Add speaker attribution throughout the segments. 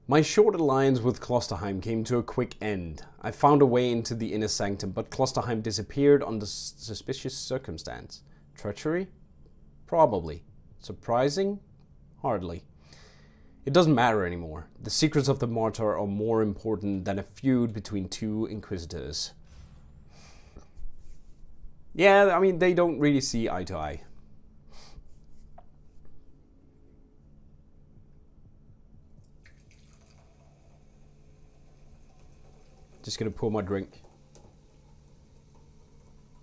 Speaker 1: My short alliance with Klosterheim came to a quick end. I found a way into the inner sanctum, but Klosterheim disappeared under suspicious circumstance. Treachery? Probably. Surprising? Hardly. It doesn't matter anymore. The secrets of the Martyr are more important than a feud between two Inquisitors. Yeah, I mean, they don't really see eye to eye. Just gonna pour my drink.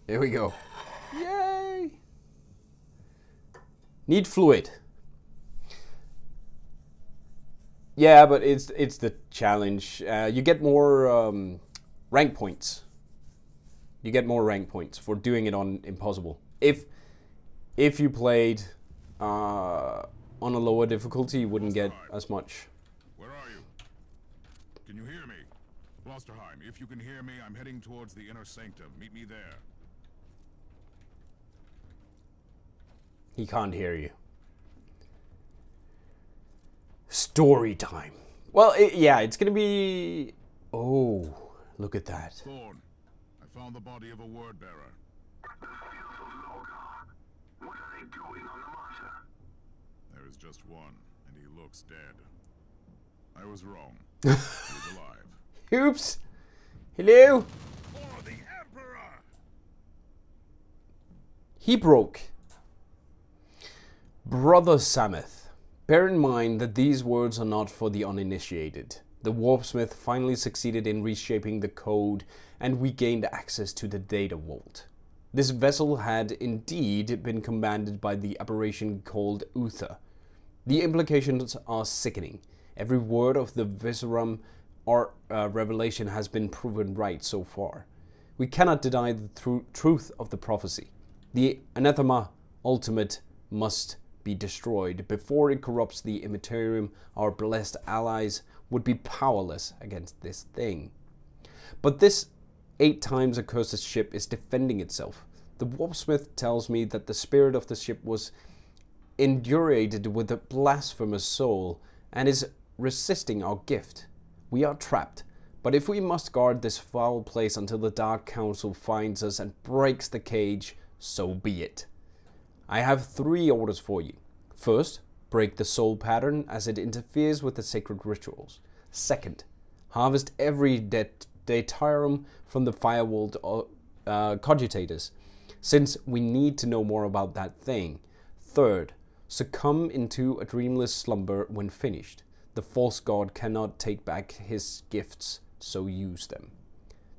Speaker 1: Here we go. Yay! Need fluid. Yeah, but it's the challenge. You get more rank points. You get more rank points for doing it on impossible. If you played on a lower difficulty, you wouldn't get as much.
Speaker 2: Where are you? Can you hear me? Klosterheim, if you can hear me, I'm heading towards the inner sanctum. Meet me there.
Speaker 1: He can't hear you. Story time. Well, yeah, it's gonna be... Oh, look at that.
Speaker 2: Thorn, I found the body of a word bearer.
Speaker 3: The filth of Logar. What are they doing on the Martyr?
Speaker 2: There is just one, and he looks dead. I was wrong. He's alive.
Speaker 1: Oops. Hello.
Speaker 2: For the Emperor!
Speaker 1: He broke. Brother Sameth, bear in mind that these words are not for the uninitiated. The warpsmith finally succeeded in reshaping the code, and we gained access to the data vault. This vessel had indeed been commanded by the aberration called Uther. The implications are sickening. Every word of the Viserum or revelation has been proven right so far. We cannot deny the truth of the prophecy. The anathema ultimate must be destroyed before it corrupts the immaterium. Our blessed allies would be powerless against this thing. But this 8 times accursed ship is defending itself. The warpsmith tells me that the spirit of the ship was indurated with a blasphemous soul and is resisting our gift. We are trapped, but if we must guard this foul place until the Dark Council finds us and breaks the cage, so be it. I have 3 orders for you. First, break the soul pattern as it interferes with the sacred rituals. Second, harvest every datarum from the firewalled cogitators, since we need to know more about that thing. Third, succumb into a dreamless slumber when finished. The false god cannot take back his gifts, so use them.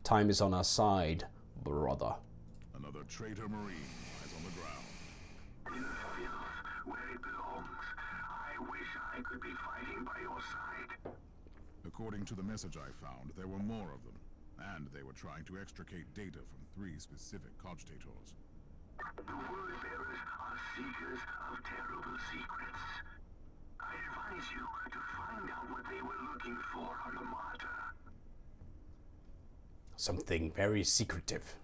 Speaker 1: Time is on our side, brother.
Speaker 2: Another traitor marine lies on the ground.
Speaker 3: In the filth, where it belongs. I wish I could be fighting by your side.
Speaker 2: According to the message I found, there were more of them, and they were trying to extricate data from 3 specific cogitators.
Speaker 3: The word bearers are seekers of terrible secrets. I advise you to find out what they were looking for on the Martyr.
Speaker 1: Something very secretive.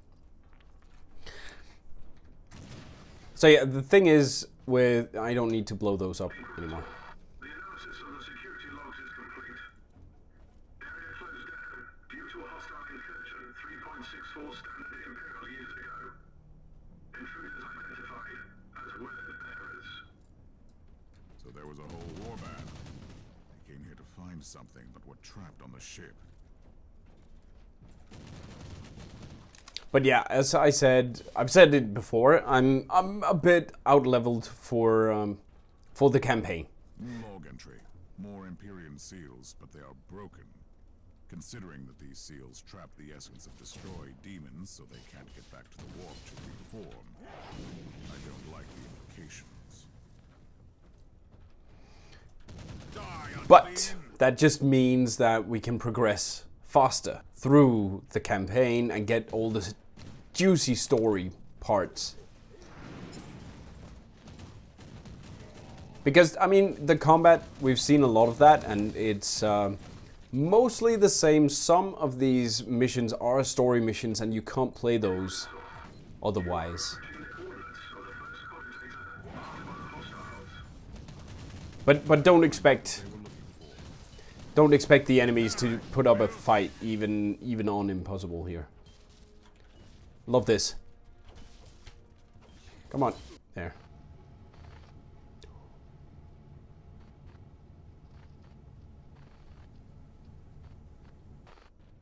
Speaker 1: So yeah, the thing is with... I don't need to blow those up anymore.
Speaker 3: The analysis on the security logs is complete. Area closed down due to a hostile incursion 3.64 standard imperial years ago. Intruders identified as word bearers.
Speaker 2: So there was a whole warband. They came here to find something, but were trapped on the ship.
Speaker 1: But yeah, as I said, I've said it before. I'm a bit out-leveled for the campaign.
Speaker 2: New log entry. More Empyrean seals, but they are broken. Considering that these seals trap the essence of destroyed demons, so they can't get back to the warp to reform. I don't like the implications.
Speaker 1: But that just means that we can progress faster through the campaign and get all the juicy story parts. Because, I mean, the combat, we've seen a lot of that, and it's mostly the same. Some of these missions are story missions, and you can't play those otherwise. But don't expect Don't expect the enemies to put up a fight, even on impossible here. Love this. Come on. There.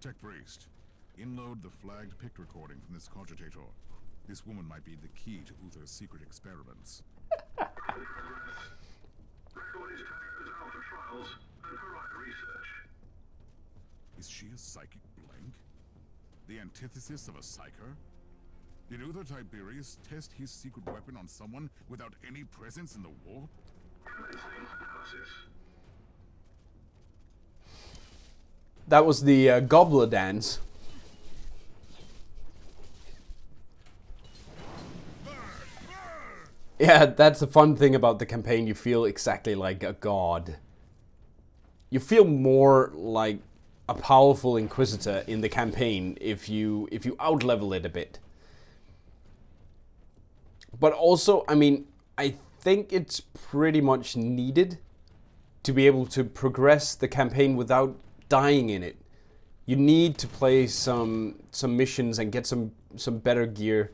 Speaker 2: Tech Priest, inload the flagged pict recording from this cogitator. This woman might be the key to Uther's secret experiments.
Speaker 3: Record is tagged as alpha trials and pariah research.
Speaker 2: Is she a psychic blank? The antithesis of a psyker? Did Uther Tiberius test his secret weapon on someone without any presence in the warp?
Speaker 3: Commencing analysis.
Speaker 1: That was the gobbler dance. Yeah, that's the fun thing about the campaign. You feel exactly like a god. You feel more like a powerful Inquisitor in the campaign if you outlevel it a bit. But also, I mean, I think it's pretty much needed to be able to progress the campaign without dying in it. You need to play some missions and get some better gear,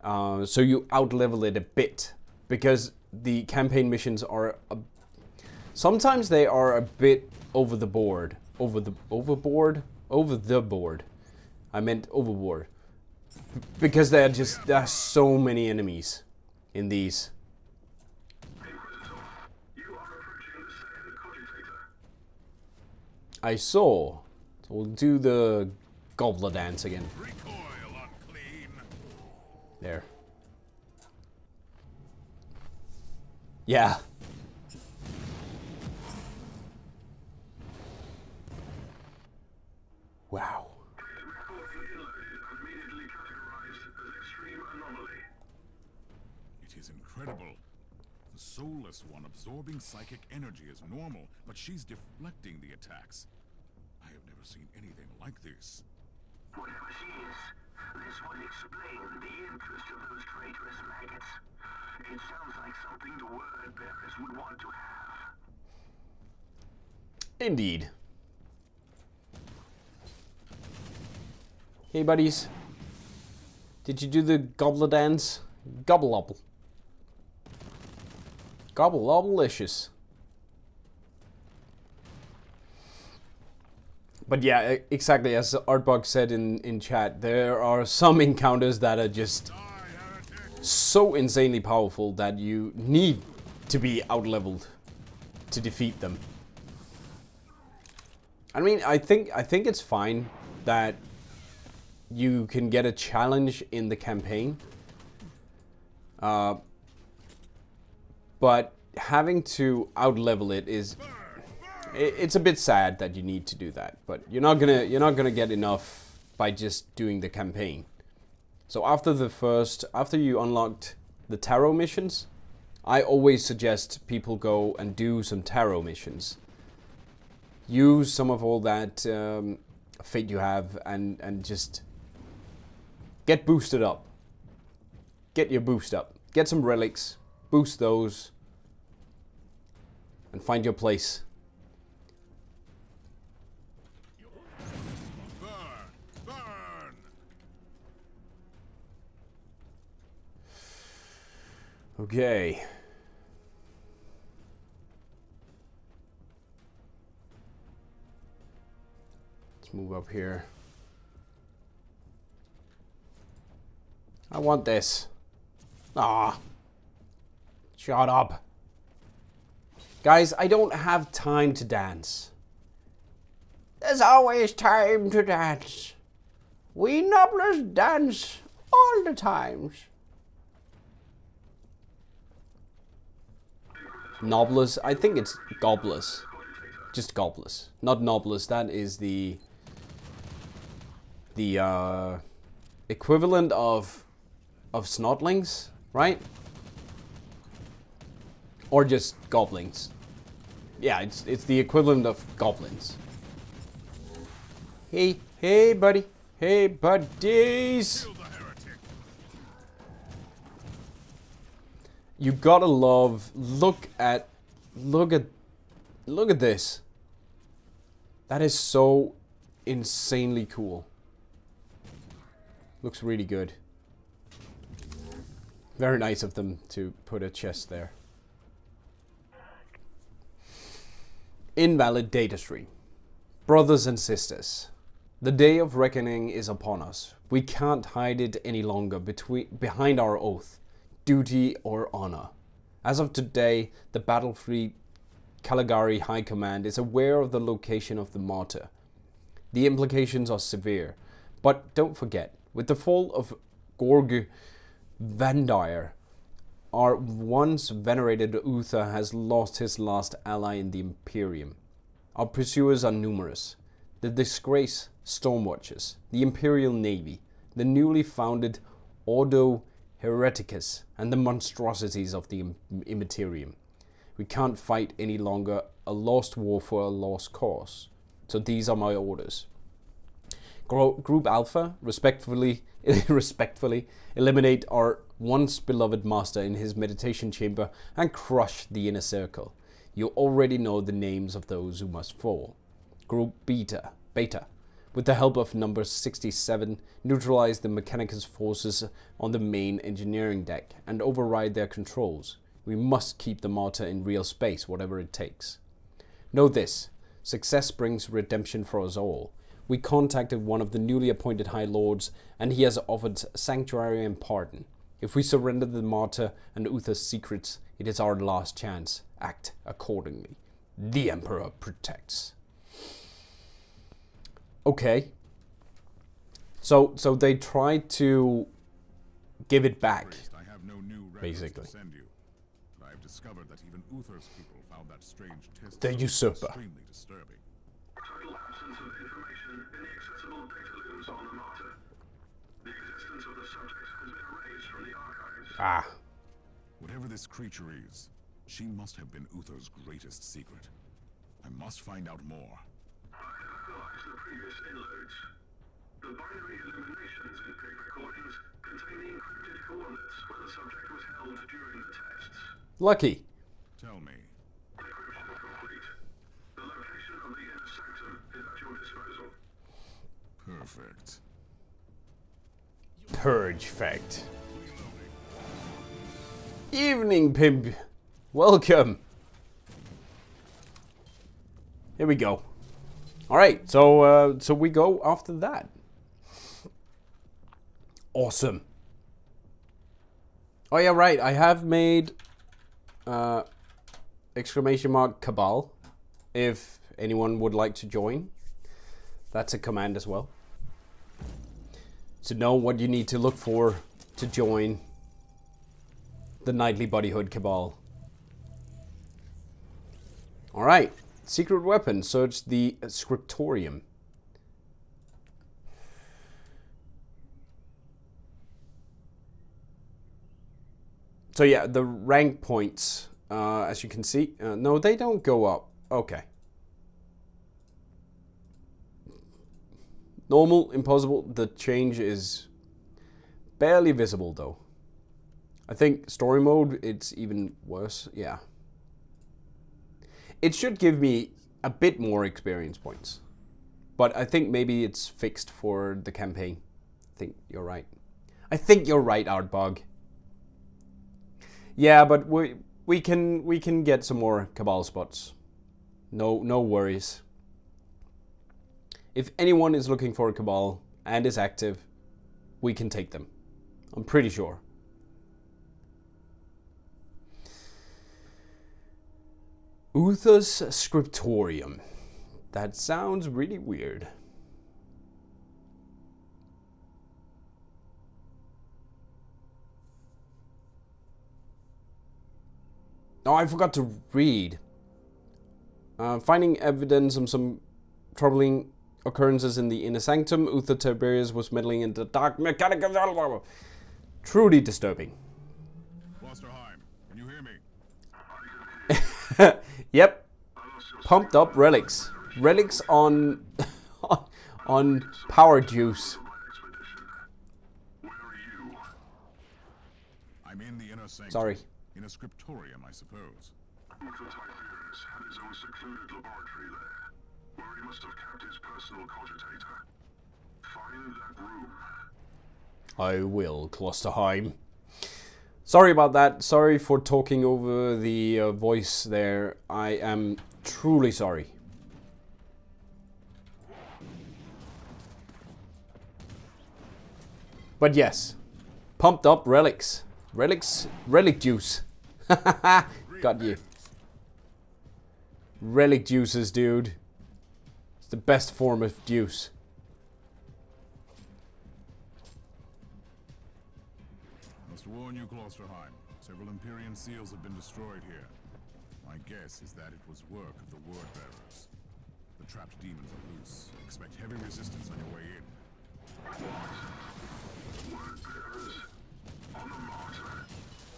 Speaker 1: so you outlevel it a bit, because the campaign missions are sometimes they are a bit over the board. Over the board. I meant overboard. Because there are so many enemies in these.
Speaker 3: Inquisitor, you are approaching the second cogitator.
Speaker 1: I saw. So we'll do the gobbler dance again.
Speaker 2: Recoil unclean.
Speaker 1: There. Yeah. Wow.
Speaker 3: Recording inloaded and immediately categorized as extreme anomaly.
Speaker 2: It is incredible. The soulless one absorbing psychic energy is normal, but she's deflecting the attacks. I have never seen anything like this.
Speaker 3: Whatever she is, this would explain the interest of those traitorous maggots. It sounds like something the word bearers would want to have.
Speaker 1: Indeed. Hey buddies. Did you do the gobbler dance? Gobble obble. Gobble obblelicious. But yeah, exactly as Artbug said in chat, there are some encounters that are just so insanely powerful that you need to be outleveled to defeat them. I mean, I think it's fine that you can get a challenge in the campaign, but having to outlevel it is, it's a bit sad that you need to do that. But you're not gonna get enough by just doing the campaign. So after you unlocked the tarot missions, I always suggest people go and do some tarot missions. Use some of all that fate you have and just get boosted up. Get your boost up. Get some relics, boost those, and find your place.
Speaker 2: Burn! Burn!
Speaker 1: Okay. Let's move up here. I want this. Ah. Shut up. Guys, I don't have time to dance. There's always time to dance. We nobblers dance all the times. Nobblers? I think it's gobblers. Just gobblers. Not nobblers. That is the equivalent of snotlings, right? Or just goblins. Yeah, it's the equivalent of goblins. Hey buddy. Hey buddies.
Speaker 2: Kill the heretic.
Speaker 1: You gotta love, look at this. That is so insanely cool. Looks really good. Very nice of them to put a chest there. Invalid data stream. Brothers and sisters, the day of reckoning is upon us. We can't hide it any longer behind our oath, duty or honor. As of today, the Battlefleet Caligari High Command is aware of the location of the Martyr. The implications are severe, but don't forget, with the fall of Gorg Vandire, our once venerated Uther has lost his last ally in the Imperium. Our pursuers are numerous. The disgraced Stormwatchers, the Imperial Navy, the newly founded Ordo Hereticus, and the monstrosities of the Immaterium. We can't fight any longer a lost war for a lost cause. So these are my orders. Group Alpha, respectfully eliminate our once beloved master in his meditation chamber and crush the inner circle. You already know the names of those who must fall. Group Beta, with the help of number 67, neutralize the Mechanicus forces on the main engineering deck and override their controls. We must keep the Martyr in real space, whatever it takes. Know this, success brings redemption for us all. We contacted one of the newly appointed High Lords, and he has offered sanctuary and pardon. If we surrender the Martyr and Uther's secrets, it is our last chance. Act accordingly. The Emperor protects. Okay. So they tried to give it back,
Speaker 2: I have no new
Speaker 1: basically.
Speaker 2: to send you. But I've discovered that even Uther's people found that strange test
Speaker 1: The usurper.
Speaker 2: extremely disturbing.
Speaker 3: Total absence of information in the accessible data looms on the Martyr. The existence of the subject has been erased from the archives.
Speaker 1: Ah.
Speaker 2: Whatever this creature is, she must have been Uther's greatest secret. I must find out more.
Speaker 3: I analyzed the previous inloads. The binary illuminations in pig recordings contain the encrypted coordinates where the subject was held during the tests.
Speaker 1: Lucky.
Speaker 2: Tell me,
Speaker 3: Decryption complete. The location of the inner sanctum is at your disposal.
Speaker 2: perfect.
Speaker 1: Purge fact. Evening, pimp. Welcome. Here we go. All right, so we go after that. Awesome. Oh yeah, right. I have made exclamation mark Cabal. If anyone would like to join, that's a command as well. To know what you need to look for to join the Knightly Bodyhood Cabal. All right. Secret weapon. Search the scriptorium. So yeah, the rank points, as you can see, no, they don't go up. Okay. Normal, impossible. The change is barely visible though. I think story mode, it's even worse. Yeah. It should give me a bit more experience points. But I think maybe it's fixed for the campaign. I think you're right. I think you're right, Artbug. Yeah, but we can get some more Cabal spots. No worries. If anyone is looking for a Cabal and is active, we can take them. I'm pretty sure. Uther's Scriptorium. That sounds really weird. Oh, I forgot to read. Finding evidence of some troubling occurrences in the inner sanctum, Uther Tiberius was meddling in the dark mechanical. Truly disturbing.
Speaker 2: Fosterheim, can you hear me?
Speaker 1: Yep. Pumped up relics. Relics on on power juice.
Speaker 3: Where are you?
Speaker 2: I'm in the inner sanctum.
Speaker 1: Sorry.
Speaker 2: In a scriptorium, I suppose.
Speaker 3: Uther Tiberius had his own secluded laboratory there, where where he must have kept his personal cogitator. Find that room.
Speaker 1: I will, Klosterheim. Sorry about that. Sorry for talking over the voice there. I am truly sorry. But yes, pumped up relics. Relic juice. Got you. Relic juices, dude. It's the best form of juice.
Speaker 2: Must warn you, Klosterheim. Several Empyrean seals have been destroyed here. My guess is that it was work of the word bearers. The trapped demons are loose. Expect heavy resistance on your way in.
Speaker 3: Word bearers on the Martyr.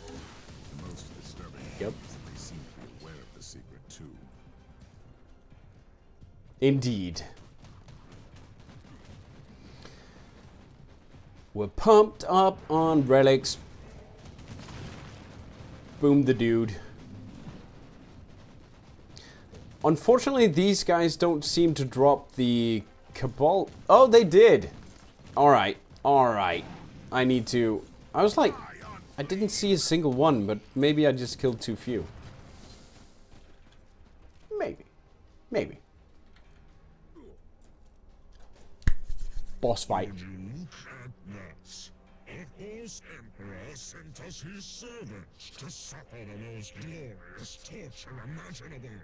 Speaker 2: The most disturbing
Speaker 1: Yep.
Speaker 2: is that they seem to be aware of the secret too.
Speaker 1: Indeed. We're pumped up on relics. Boom the dude. Unfortunately, these guys don't seem to drop the Cabal. Oh, they did. Alright, alright. I need to... I was like... I didn't see a single one, but maybe I just killed too few. Maybe. Maybe. Boss fight.
Speaker 4: Would you look at that? A horse emperor sent us his servants to suffer the most glorious torture imaginable.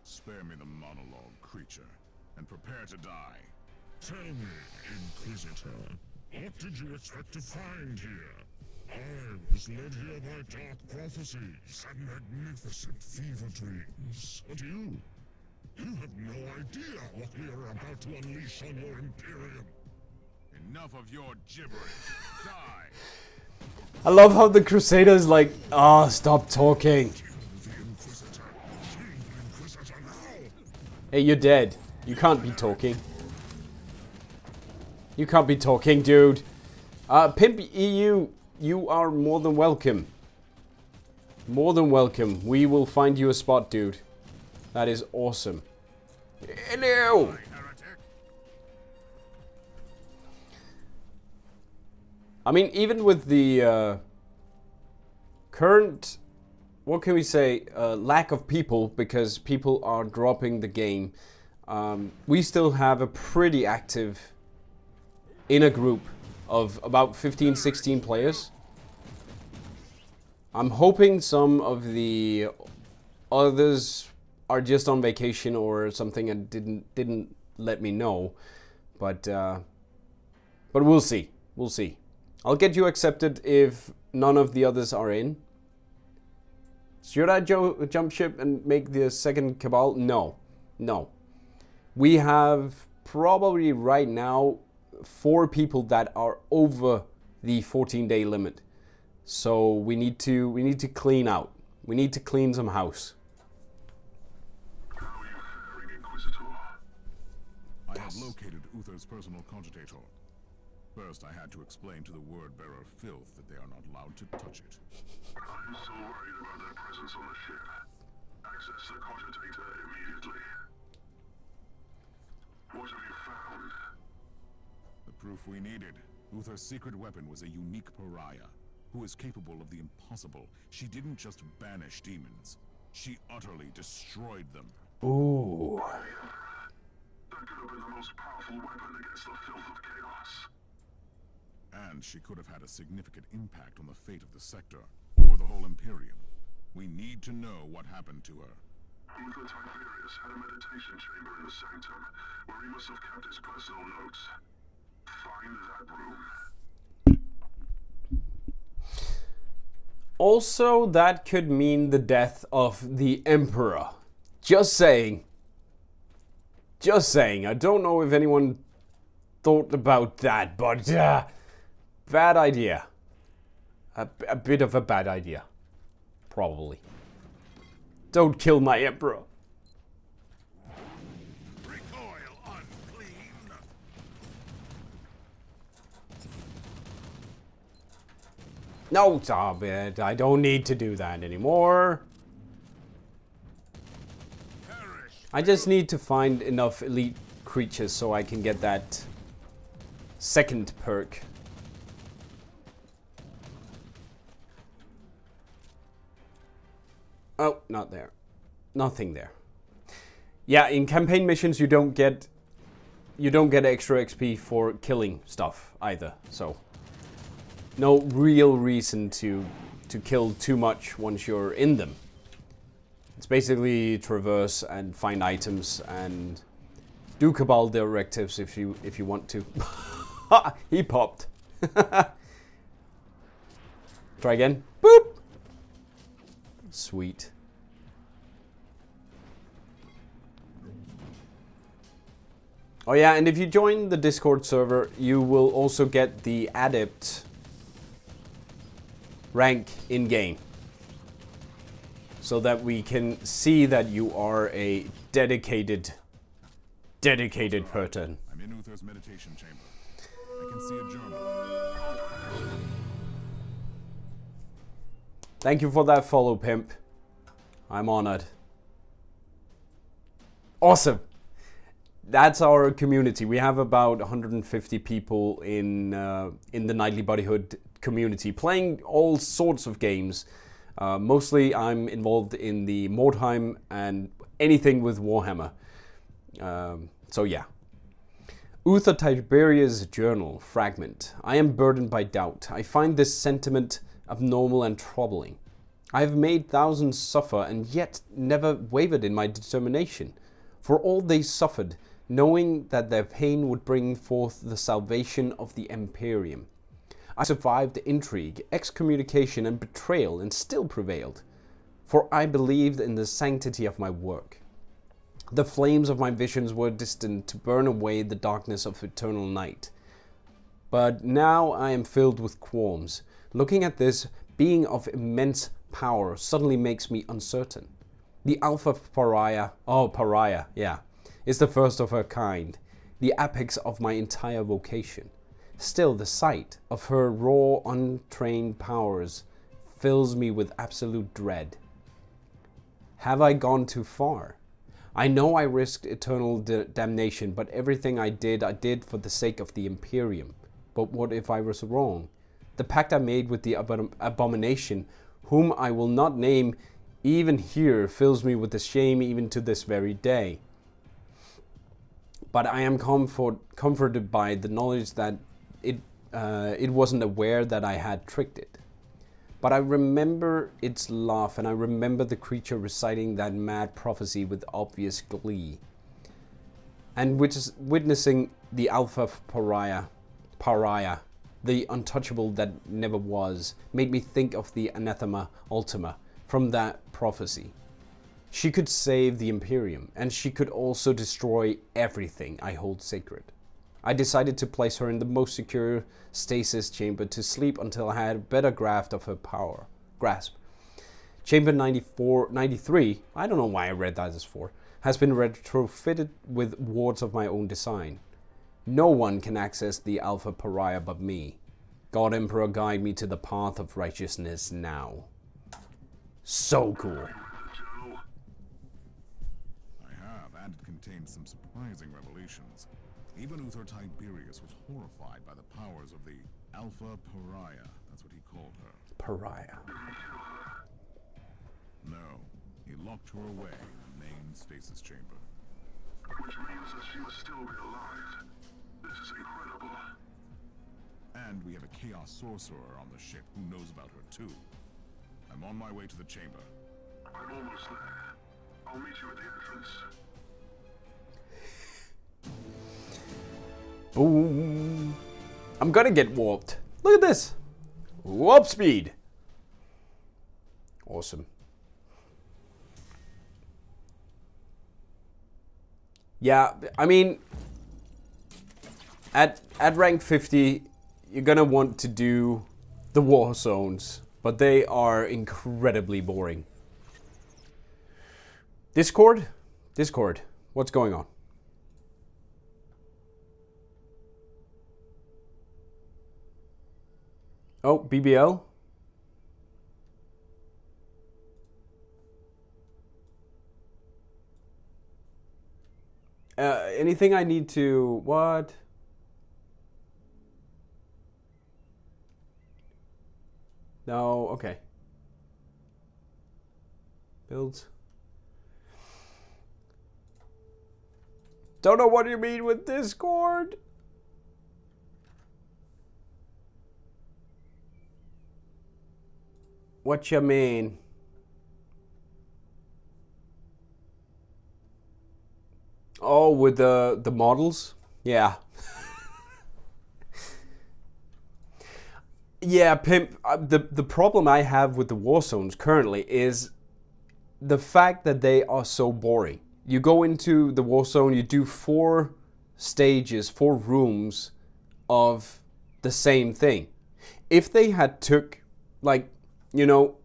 Speaker 2: Spare me the monologue, creature, and prepare to die.
Speaker 4: Tell me, Inquisitor, what did you expect to find here? I was led here by dark prophecies and magnificent fever dreams. But you have no idea what we are about to unleash on your Imperium.
Speaker 2: Enough of your gibberish. Die!
Speaker 1: I love how the Crusaders like, ah, stop talking.
Speaker 4: Kill the Inquisitor. Kill the Inquisitor now.
Speaker 1: Hey, you're dead. You can't be talking. You can't be talking, dude. Pimp EU, you are more than welcome. More than welcome. We will find you a spot, dude. That is awesome. Hello!
Speaker 2: Heretic!
Speaker 1: I mean, even with the current, what can we say, lack of people, because people are dropping the game, we still have a pretty active inner group of about 15, 16 players. I'm hoping some of the others are just on vacation or something and didn't let me know, but we'll see. We'll see. I'll get you accepted if none of the others are in. Should I jump ship and make the second Cabal? No. No. We have probably right now 4 people that are over the 14-day limit. So we need to clean out. We need to clean some house.
Speaker 3: How are you faring, Inquisitor?
Speaker 2: I have located Uther's personal cogitator. First, I had to explain to the word-bearer filth that they are not allowed to touch it.
Speaker 3: I'm so worried about their presence on the ship. Access the cogitator immediately. What have you found?
Speaker 2: The proof we needed. Uther's secret weapon was a unique pariah, who is capable of the impossible. She didn't just banish demons. She utterly destroyed them.
Speaker 1: Ooh.
Speaker 3: That could have been the most powerful weapon against the filth of chaos.
Speaker 2: And she could have had a significant impact on the fate of the sector, or the whole Imperium. We need to know what happened to her.
Speaker 3: Uther Tiberius had a meditation chamber in the sanctum, where he must have kept his personal notes. Find that room.
Speaker 1: Also, that could mean the death of the Emperor. Just saying. Just saying. I don't know if anyone thought about that, but bad idea. A bit of a bad idea. Probably. Don't kill my Emperor.
Speaker 2: Recoil, unclean!
Speaker 1: No, stop it. I don't need to do that anymore.
Speaker 2: Perish,
Speaker 1: I just need to find enough elite creatures so I can get that second perk. Oh, not there. Nothing there. Yeah, in campaign missions you don't get extra XP for killing stuff either. So no real reason to kill too much once you're in them. It's basically traverse and find items and do cabal directives if you want to. He popped. Try again. Boop. Sweet. Oh yeah, and if you join the Discord server, you will also get the Adept rank in-game. So that we can see that you are a dedicated person.
Speaker 2: I'm in Uther's meditation chamber. I can see a journal.
Speaker 1: Thank you for that follow, pimp. I'm honored. Awesome. That's our community. We have about 150 people in the Nightly Bodyhood community playing all sorts of games. Mostly I'm involved in the Mordheim and anything with Warhammer. So yeah. Uther Tiberius journal fragment. I am burdened by doubt. I find this sentiment abnormal and troubling. I have made thousands suffer and yet never wavered in my determination. For all they suffered, knowing that their pain would bring forth the salvation of the Imperium. I survived intrigue, excommunication and betrayal and still prevailed, for I believed in the sanctity of my work. The flames of my visions were destined to burn away the darkness of eternal night. But now I am filled with qualms. Looking at this being of immense power suddenly makes me uncertain. The Alpha Pariah, is the first of her kind, the apex of my entire vocation. Still, the sight of her raw, untrained powers fills me with absolute dread. Have I gone too far? I know I risked eternal damnation, but everything I did for the sake of the Imperium. But what if I was wrong? The pact I made with the abomination, whom I will not name even here, fills me with the shame even to this very day. But I am comforted by the knowledge that it wasn't aware that I had tricked it. But I remember its laugh, and I remember the creature reciting that mad prophecy with obvious glee. And witnessing the Alpha Pariah, the untouchable that never was, made me think of the Anathema Ultima from that prophecy. She could save the Imperium, and she could also destroy everything I hold sacred. I decided to place her in the most secure stasis chamber to sleep until I had a better grasp of her grasp. Chamber 93, I don't know why I read that as 4, has been retrofitted with wards of my own design. No one can access the Alpha Pariah but me. God Emperor, guide me to the path of righteousness now. So cool.
Speaker 2: And it contained some surprising revelations. Even Uther Tiberius was horrified by the powers of the Alpha Pariah. That's what he called her.
Speaker 1: Pariah.
Speaker 2: No, he locked her away in the main stasis chamber.
Speaker 3: Which means that she must still be alive. This is incredible.
Speaker 2: And we have a Chaos Sorcerer on the ship who knows about her too. I'm on my way to the chamber.
Speaker 3: I'm almost there. I'll meet you at the entrance.
Speaker 1: Boom. I'm gonna get warped. Look at this. Warp speed. Awesome. Yeah, I mean, at rank 50, you're gonna want to do the war zones, but they are incredibly boring. Discord, what's going on? Oh, BBL? Anything I need to... What? No, okay. Builds. Don't know what you mean with Discord. What you mean? Oh, with the models? Yeah. Yeah, Pimp, the problem I have with the war zones currently is the fact that they are so boring. You go into the war zone, you do 4 stages, 4 rooms of the same thing. If they had took, like, you know,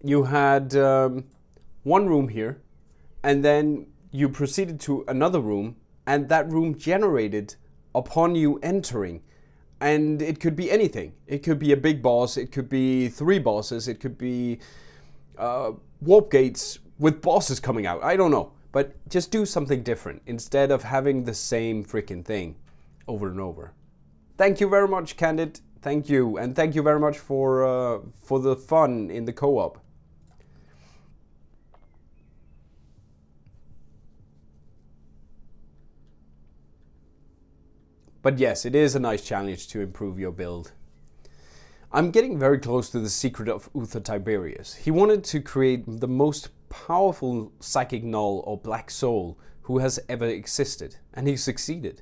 Speaker 1: you had 1 room here, and then you proceeded to another room, and that room generated upon you entering. And it could be anything. It could be a big boss, it could be 3 bosses, it could be warp gates with bosses coming out. I don't know. But just do something different instead of having the same freaking thing over and over. Thank you very much, Candid. Thank you. And thank you very much for the fun in the co-op. But yes, it is a nice challenge to improve your build. I'm getting very close to the secret of Uther Tiberius. He wanted to create the most powerful psychic null or black soul who has ever existed, and he succeeded.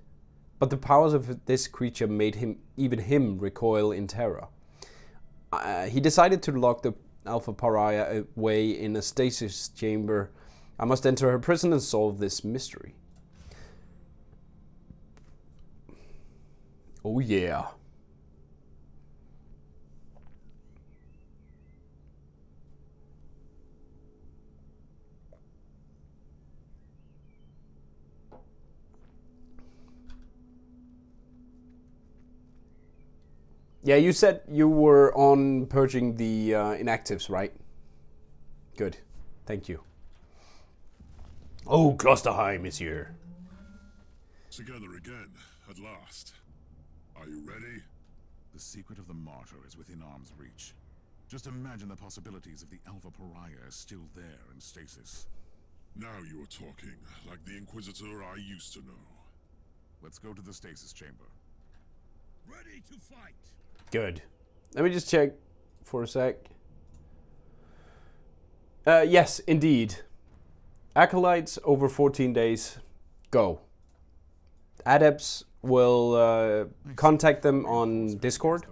Speaker 1: But the powers of this creature made even him recoil in terror. He decided to lock the Alpha Pariah away in a stasis chamber. I must enter her prison and solve this mystery. Oh yeah. Yeah, you said you were on purging the inactives, right? Good. Thank you. Oh, Klosterheim is here.
Speaker 2: Together again, at last. Are you ready? The secret of the Martyr is within arm's reach. Just imagine the possibilities if the Alpha Pariah is still there in stasis.
Speaker 4: Now you are talking, like the Inquisitor I used to know.
Speaker 2: Let's go to the stasis chamber.
Speaker 4: Ready to fight!
Speaker 1: Good. Let me just check for a sec. Yes, indeed. Acolytes over 14 days. Go. Adepts will contact them on Discord.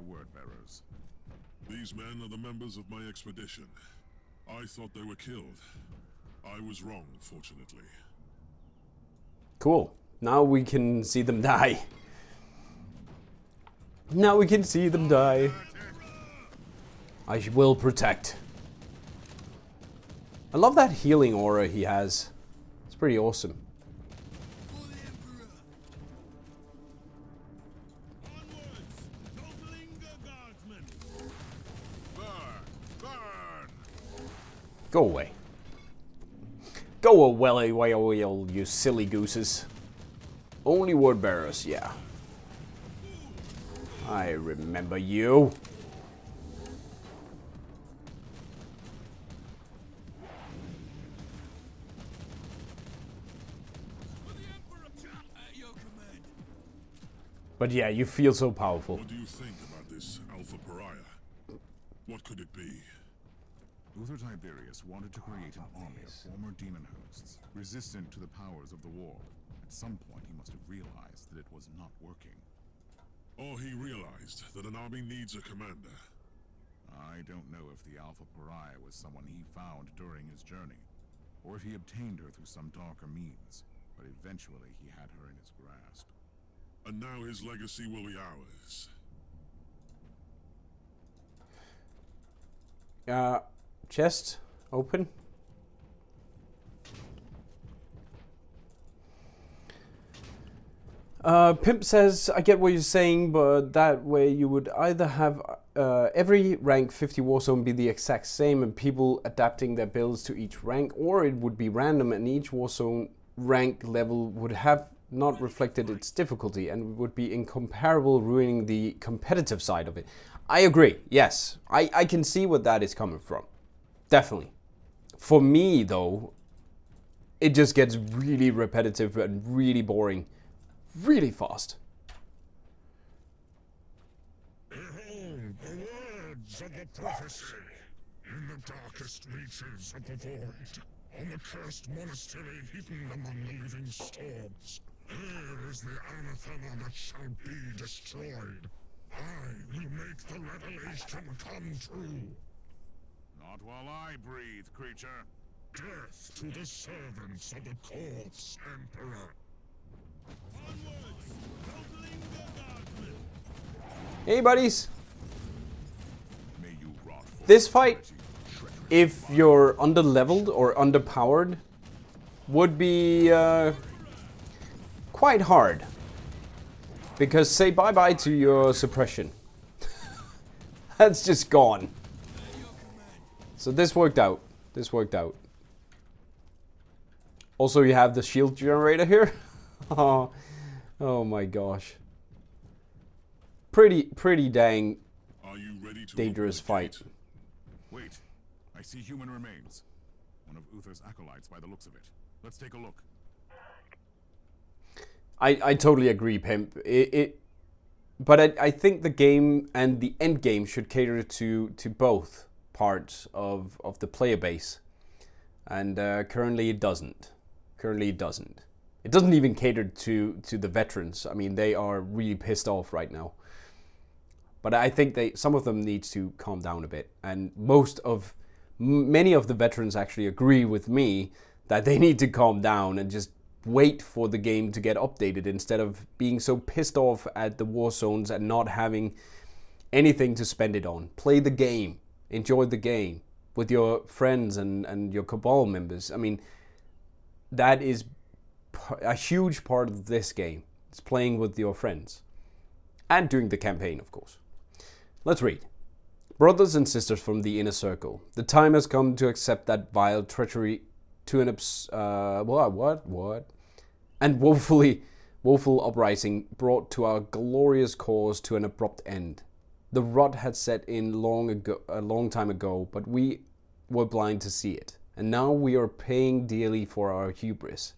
Speaker 4: These men are the members of my expedition. I thought they were killed. I was wrong, fortunately.
Speaker 1: Cool. Now we can see them die. Now we can see them die. I will protect. I love that healing aura he has. It's pretty awesome. Go away. Go away, you silly gooses. Only word bearers, yeah. I remember you. But yeah, you feel so powerful.
Speaker 4: What do you think about this Alpha Pariah? What could it be?
Speaker 2: Uther Tiberius wanted to create an army of former demon hosts, resistant to the powers of the war. At some point, he must have realized that it was not working.
Speaker 4: Or he realized that an army needs a commander.
Speaker 2: I don't know if the Alpha Pariah was someone he found during his journey, or if he obtained her through some darker means, but eventually he had her in his grasp.
Speaker 4: And now his legacy will be ours.
Speaker 1: Chest open. Pimp says, I get what you're saying, but that way you would either have every rank 50 warzone be the exact same and people adapting their builds to each rank, or it would be random and each warzone rank level would have not reflected its difficulty and would be incomparable, ruining the competitive side of it. I agree, yes. I can see what that is coming from. Definitely. For me, though, it just gets really repetitive and really boring really fast.
Speaker 4: Behold the words of the prophecy. In the darkest reaches of the void, on the cursed monastery hidden among the living storms, here is the anathema that shall be destroyed. I will make the revelation come true.
Speaker 2: Not while I breathe, creature.
Speaker 4: Death to the servants of the corpse emperor.
Speaker 1: Hey, buddies.
Speaker 2: May you rot for
Speaker 1: This fight,
Speaker 2: treachery.
Speaker 1: if you're underleveled or underpowered, would be quite hard. Because say bye-bye to your suppression. That's just gone. So this worked out. This worked out. Also, you have the shield generator here. Oh my gosh. Pretty dang
Speaker 2: Are you ready to
Speaker 1: dangerous
Speaker 2: open the
Speaker 1: fight.
Speaker 2: gate? Wait, I see human remains. One of Uther's acolytes by the looks of it. Let's take a look.
Speaker 1: I totally agree, Pimp. But I think the game and the end game should cater to both parts of the player base. And currently it doesn't. Currently it doesn't. It doesn't even cater to the veterans. I mean, they are really pissed off right now. But I think some of them need to calm down a bit. And many of the veterans actually agree with me that they need to calm down and just wait for the game to get updated instead of being so pissed off at the war zones and not having anything to spend it on. Play the game. Enjoy the game with your friends and your Cabal members. I mean, that is a huge part of this game. It's playing with your friends. And doing the campaign, of course. Let's read. Brothers and sisters from the inner circle, the time has come to accept that vile treachery to an and woeful uprising brought to our glorious cause to an abrupt end. The rot had set in a long time ago, but we were blind to see it, and now we are paying dearly for our hubris.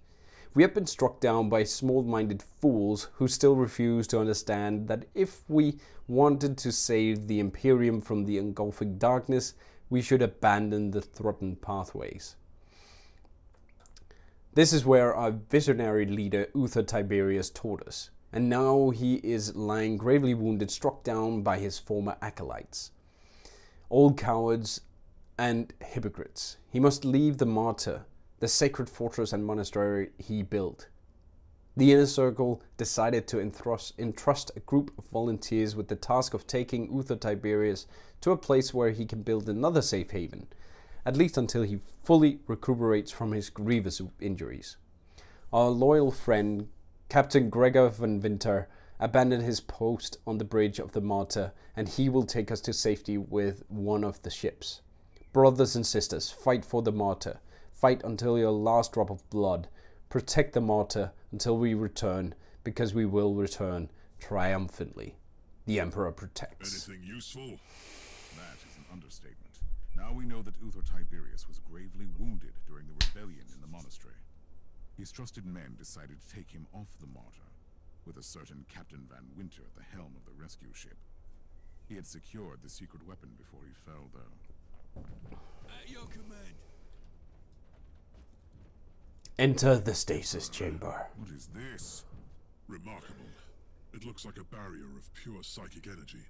Speaker 1: We have been struck down by small-minded fools who still refuse to understand that if we wanted to save the Imperium from the engulfing darkness, we should abandon the trodden pathways. This is where our visionary leader Uther Tiberius taught us, and now he is lying gravely wounded, struck down by his former acolytes. All cowards and hypocrites. He must leave the Martyr, the sacred fortress and monastery he built. The inner circle decided to entrust a group of volunteers with the task of taking Uther Tiberius to a place where he can build another safe haven, at least until he fully recuperates from his grievous injuries. Our loyal friend, Captain Gregor von Winter, abandoned his post on the bridge of the Martyr, and he will take us to safety with one of the ships. Brothers and sisters, fight for the Martyr. Fight until your last drop of blood. Protect the Martyr until we return, because we will return triumphantly. The Emperor protects.
Speaker 2: Anything useful? That is an understatement. Now we know that Uther Tiberius was gravely wounded during the rebellion in the monastery. His trusted men decided to take him off the Martyr, with a certain Captain Van Winter at the helm of the rescue ship. He had secured the secret weapon before he fell, though.
Speaker 5: At your command.
Speaker 1: Enter the stasis chamber.
Speaker 2: What is this?
Speaker 4: Remarkable. It looks like a barrier of pure psychic energy.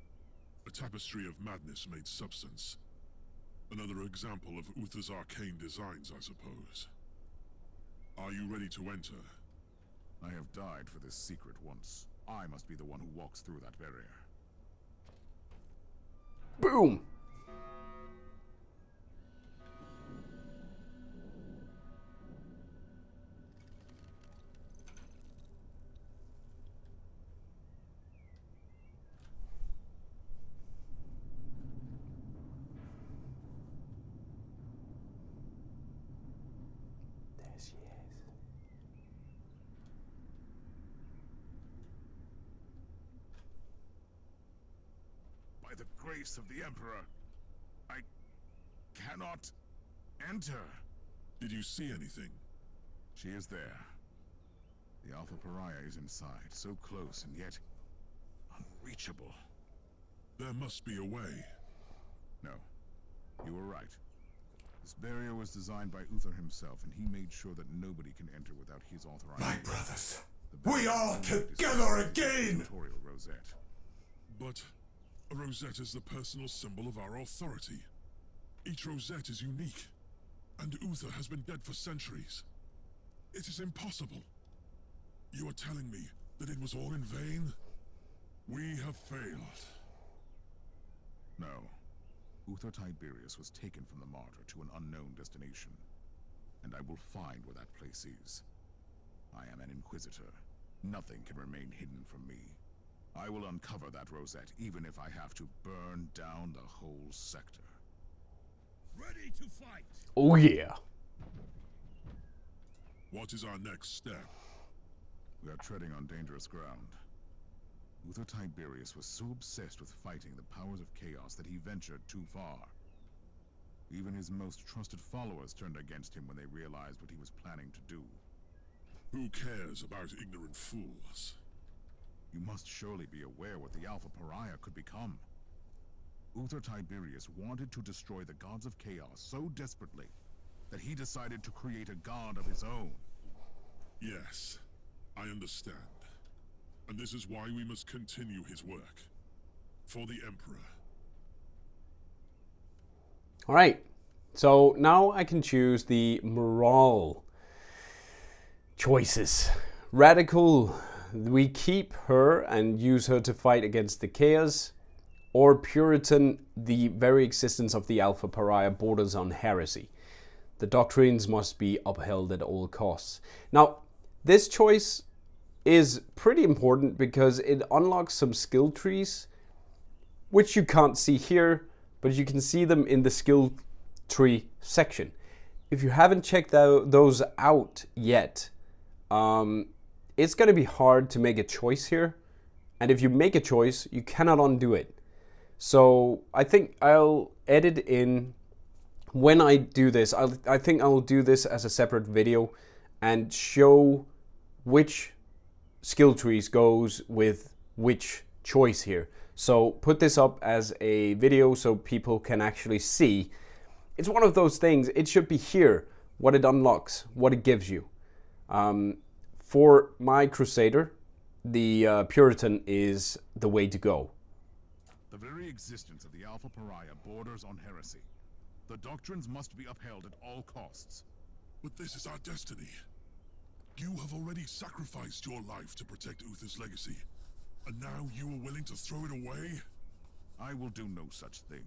Speaker 4: A tapestry of madness made substance. Another example of Uther's arcane designs, I suppose. Are you ready to enter?
Speaker 2: I have died for this secret once. I must be the one who walks through that barrier.
Speaker 1: Boom! There she is.
Speaker 2: the grace of the Emperor, I cannot enter.
Speaker 4: Did you see anything?
Speaker 2: She is there. The Alpha Pariah is inside, so close and yet unreachable.
Speaker 4: There must be a way.
Speaker 2: No, you were right. This barrier was designed by Uther himself, and he made sure that nobody can enter without his authorization.
Speaker 4: My brothers, we are together again!
Speaker 2: Rosette.
Speaker 4: But a rosette is the personal symbol of our authority. Each rosette is unique, and Uther has been dead for centuries. It is impossible. You are telling me that it was all in vain? We have failed.
Speaker 2: No. Uther Tiberius was taken from the Martyr to an unknown destination, and I will find where that place is. I am an Inquisitor. Nothing can remain hidden from me. I will uncover that rosette, even if I have to burn down the whole sector.
Speaker 5: Ready to fight!
Speaker 1: Oh yeah.
Speaker 4: What is our next step?
Speaker 2: We are treading on dangerous ground. Uther Tiberius was so obsessed with fighting the powers of chaos that he ventured too far. Even his most trusted followers turned against him when they realized what he was planning to do.
Speaker 4: Who cares about ignorant fools?
Speaker 2: You must surely be aware what the Alpha Pariah could become. Uther Tiberius wanted to destroy the gods of chaos so desperately that he decided to create a god of his own.
Speaker 4: Yes, I understand. And this is why we must continue his work. For the Emperor.
Speaker 1: Alright, so now I can choose the morale choices. Radical, we keep her and use her to fight against the chaos. Or Puritan, the very existence of the Alpha Pariah borders on heresy. The doctrines must be upheld at all costs. Now, this choice is pretty important because it unlocks some skill trees, which you can't see here, but you can see them in the skill tree section. If you haven't checked those out yet, it's going to be hard to make a choice here. And if you make a choice, you cannot undo it. So I think I'll edit in, when I do this, I think I'll do this as a separate video and show which skill trees goes with which choice here. So put this up as a video so people can actually see. It's one of those things, it should be here, what it unlocks, what it gives you. For my Crusader, the Puritan is the way to go.
Speaker 2: The very existence of the Alpha Pariah borders on heresy. The doctrines must be upheld at all costs.
Speaker 4: But this is our destiny. You have already sacrificed your life to protect Uther's legacy. And now you are willing to throw it away?
Speaker 2: I will do no such thing.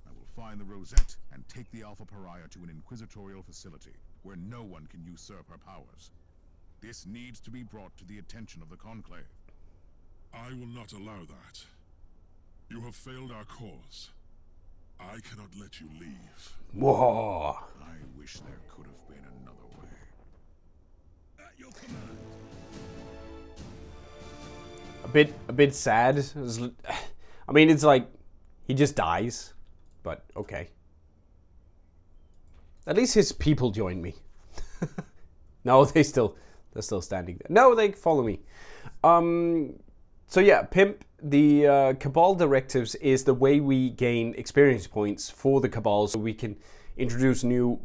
Speaker 2: I will find the Rosette and take the Alpha Pariah to an inquisitorial facility where no one can usurp her powers. This needs to be brought to the attention of the Conclave.
Speaker 4: I will not allow that. You have failed our cause. I cannot let you leave.
Speaker 1: Whoa.
Speaker 2: I wish there could have been another way.
Speaker 5: At your command.
Speaker 1: A bit sad. I mean, it's like he just dies, but okay. At least his people joined me. No, they're still standing there. No, they follow me. So yeah, Pimp, the Cabal directives is the way we gain experience points for the Cabal, so we can introduce new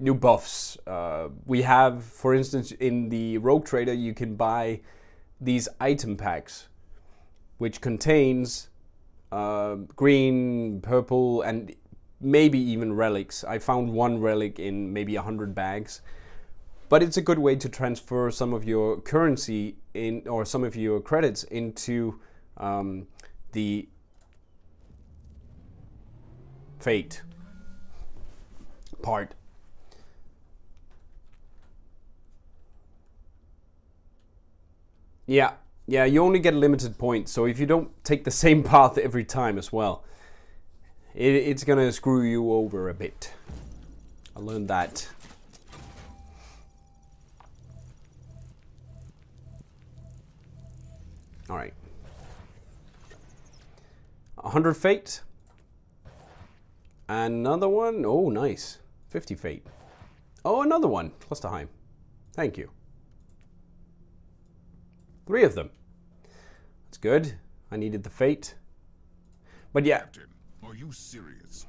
Speaker 1: buffs. We have, for instance, in the Rogue Trader, you can buy these item packs, which contains green, purple, and maybe even relics. I found one relic in maybe 100 bags. But it's a good way to transfer some of your currency in, or some of your credits into the fate part. Yeah, you only get limited points, so if you don't take the same path every time as well, it's gonna screw you over a bit. I learned that. Alright. 100 fate. Another one. Oh, nice. 50 fate. Oh, another one. Mordheim. Thank you. 3 of them. That's good. I needed the fate. But yeah.
Speaker 2: Captain, are you serious?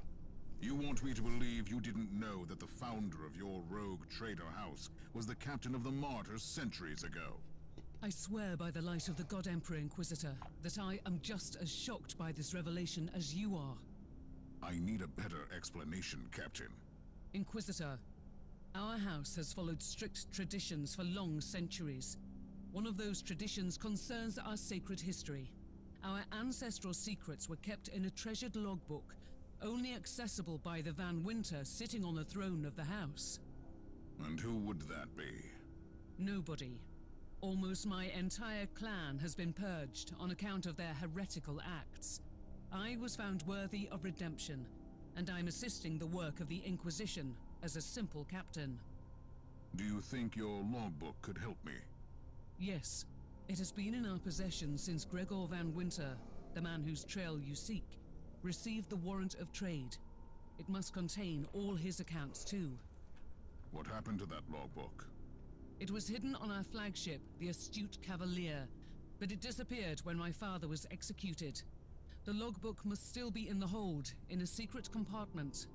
Speaker 2: You want me to believe you didn't know that the founder of your rogue trader house was the captain of the Martyr centuries ago?
Speaker 6: I swear by the light of the God Emperor Inquisitor that I am just as shocked by this revelation as you are.
Speaker 2: I need a better explanation, Captain.
Speaker 6: Inquisitor, our house has followed strict traditions for long centuries. One of those traditions concerns our sacred history. Our ancestral secrets were kept in a treasured logbook, only accessible by the Van Winter sitting on the throne of the house.
Speaker 2: And who would that be?
Speaker 6: Nobody. Almost my entire clan has been purged on account of their heretical acts. I was found worthy of redemption, and I'm assisting the work of the Inquisition as a simple captain.
Speaker 2: Do you think your logbook could help me?
Speaker 6: Yes. It has been in our possession since Gregor Van Winter, the man whose trail you seek, received the warrant of trade. It must contain all his accounts too.
Speaker 2: What happened to that logbook?
Speaker 6: It was hidden on our flagship, the Astute Cavalier, but it disappeared when my father was executed. The logbook must still be in the hold, in a secret compartment.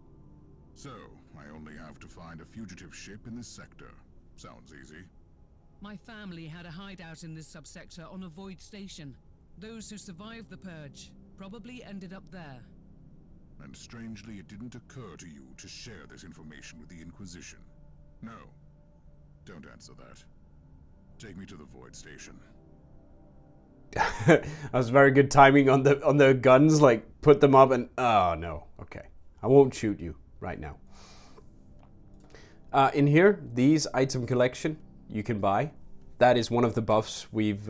Speaker 2: So, I only have to find a fugitive ship in this sector. Sounds easy.
Speaker 6: My family had a hideout in this subsector on a void station. Those who survived the purge probably ended up there.
Speaker 2: And strangely, it didn't occur to you to share this information with the Inquisition. No. Don't answer that. Take me to the void station.
Speaker 1: That was very good timing on the guns, like put them up and oh no. Okay. I won't shoot you right now. In here, these item collection you can buy. That is one of the buffs we've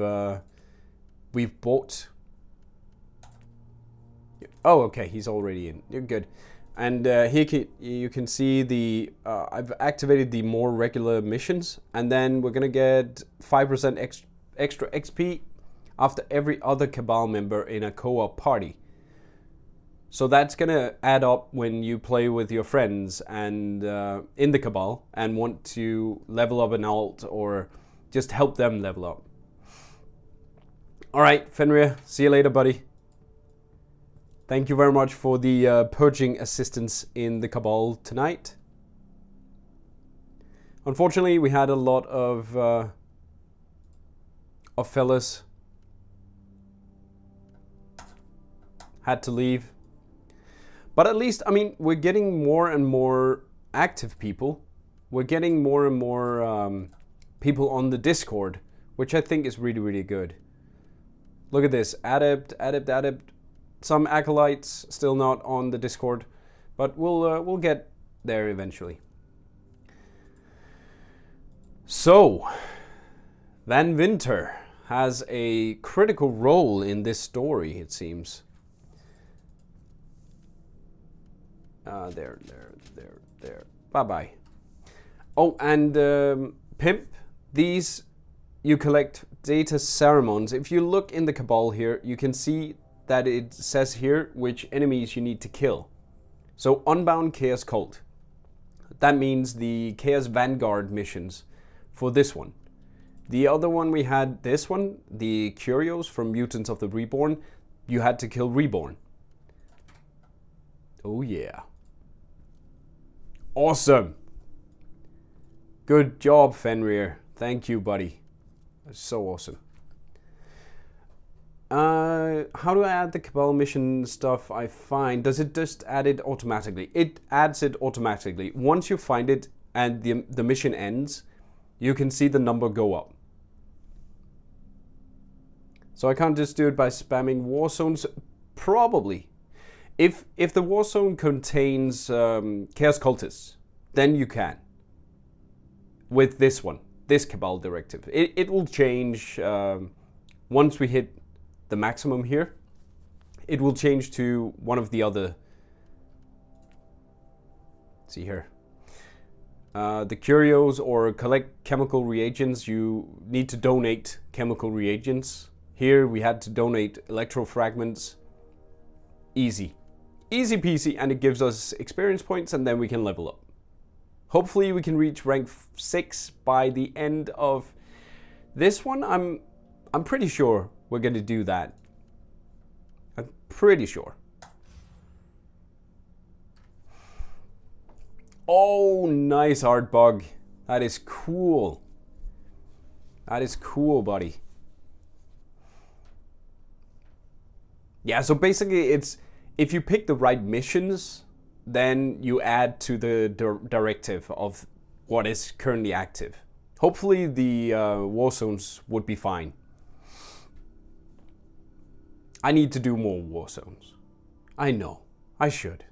Speaker 1: bought. Oh, okay, he's already in. You're good. And here you can see the I've activated the more regular missions, and then we're gonna get 5% extra XP after every other Cabal member in a co-op party. So that's gonna add up when you play with your friends and in the Cabal and want to level up an alt or just help them level up. All right, Fenrir, see you later, buddy. Thank you very much for the purging assistance in the Cabal tonight. Unfortunately, we had a lot of fellas had to leave. But at least, I mean, we're getting more and more active people. We're getting more and more people on the Discord, which I think is really, really good. Look at this, Adept. Some acolytes still not on the Discord, but we'll get there eventually. So, Van Winter has a critical role in this story, it seems. There. Bye-bye. Oh, and Pimp, these you collect data ceremons. If you look in the Cabal here, you can see that it says here which enemies you need to kill. So Unbound Chaos Cult. That means the Chaos Vanguard missions for this one. The other one we had, this one, the Curios from Mutants of the Reborn, you had to kill Reborn. Oh yeah. Awesome. Good job, Fenrir. Thank you, buddy. That's so awesome. How do I add the Cabal mission stuff I find? Does it just add it automatically? It adds it automatically. Once you find it and the mission ends, you can see the number go up. So I can't just do it by spamming war zones? Probably. If the war zone contains Chaos Cultists, then you can. With this one, this Cabal directive. It will change once we hit the maximum here. It will change to one of the other. Let's see here. The Curios or collect chemical reagents, you need to donate chemical reagents. Here we had to donate electro fragments. Easy. Easy peasy, and it gives us experience points, and then we can level up. Hopefully we can reach rank 6 by the end of this one. I'm pretty sure we're gonna do that. I'm pretty sure. Oh, nice art bug. That is cool. That is cool, buddy. Yeah, so basically it's, if you pick the right missions, then you add to the directive of what is currently active. Hopefully the war zones would be fine. I need to do more war zones. I know, I should.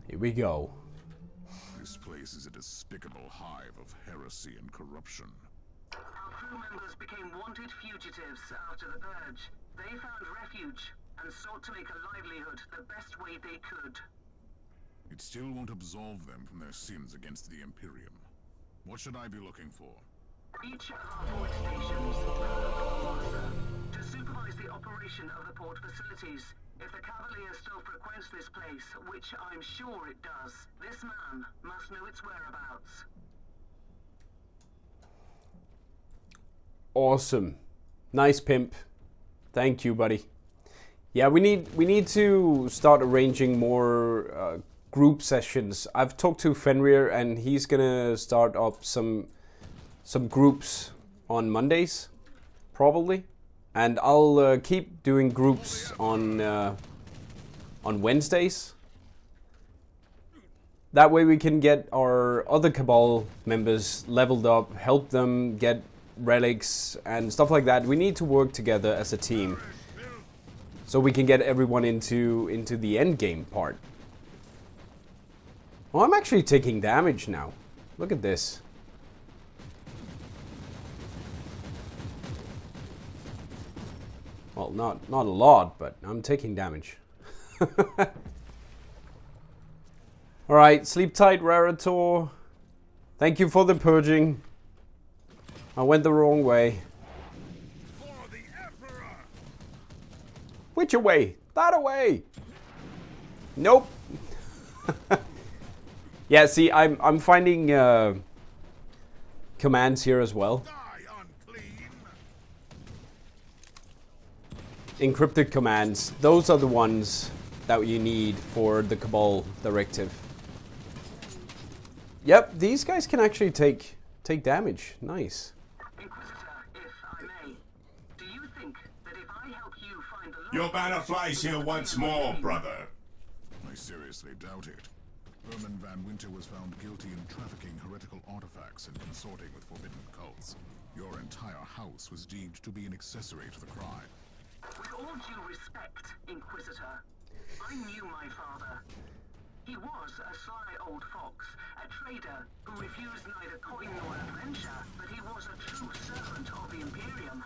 Speaker 1: Here we go.
Speaker 2: This place is a despicable hive of heresy and corruption.
Speaker 7: Our crew members became wanted fugitives after the purge. They found refuge and sought to make a livelihood the best way they could.
Speaker 2: It still won't absolve them from their sins against the Imperium. What should I be looking for?
Speaker 7: Each of our port stations have a quartermaster to supervise the operation of the port facilities. If the Cavalier still frequents this place, which I'm sure it does, this man must know its whereabouts.
Speaker 1: Awesome. Nice, pimp. Thank you, buddy. Yeah, we need to start arranging more group sessions. I've talked to Fenrir, and he's gonna start up some groups on Mondays, probably. And I'll keep doing groups on Wednesdays. That way we can get our other Cabal members leveled up, help them get relics and stuff like that. We need to work together as a team, so we can get everyone into the end game part. Oh, I'm actually taking damage now. Look at this. Well, not a lot, but I'm taking damage. Alright, sleep tight, Rarator. Thank you for the purging. I went the wrong way.
Speaker 5: For the Emperor!
Speaker 1: Which away? That away! Nope. Yeah, see, I'm finding commands here as well. Encrypted commands, those are the ones that you need for the Cabal directive. Yep, these guys can actually take damage. Nice.
Speaker 7: Inquisitor, if I may, do you think that if I help you find the
Speaker 4: Your banner flies here once more, brother.
Speaker 2: I seriously doubt it. Herman Van Winter was found guilty in trafficking heretical artifacts and consorting with forbidden cults. Your entire house was deemed to be an accessory to the crime.
Speaker 7: With all due respect, Inquisitor, I knew my father. He was a sly old fox, a trader who refused neither coin nor adventure, but he was a true servant of the Imperium.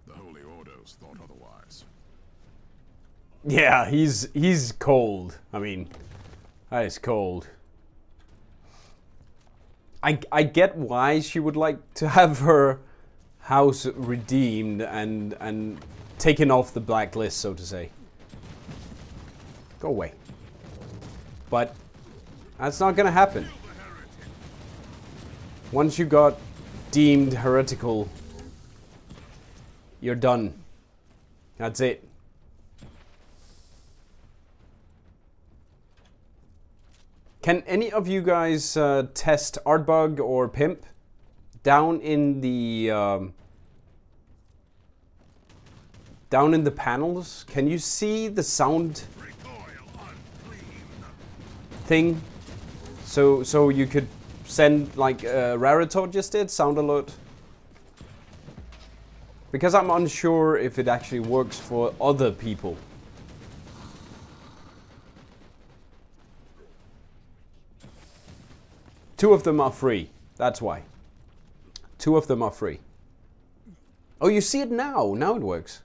Speaker 2: The Holy Orders thought otherwise.
Speaker 1: Yeah, he's cold. I mean, that is cold. I get why she would like to have her house redeemed and taken off the blacklist, so to say. Go away. But that's not gonna happen. Once you got deemed heretical, you're done. That's it. Can any of you guys test Artbug or Pimp? Down in the panels, can you see the sound thing? So you could send, like Rarator just did, sound alert. Because I'm unsure if it actually works for other people. Two of them are free, that's why. Two of them are free. Oh, you see it now. Now it works.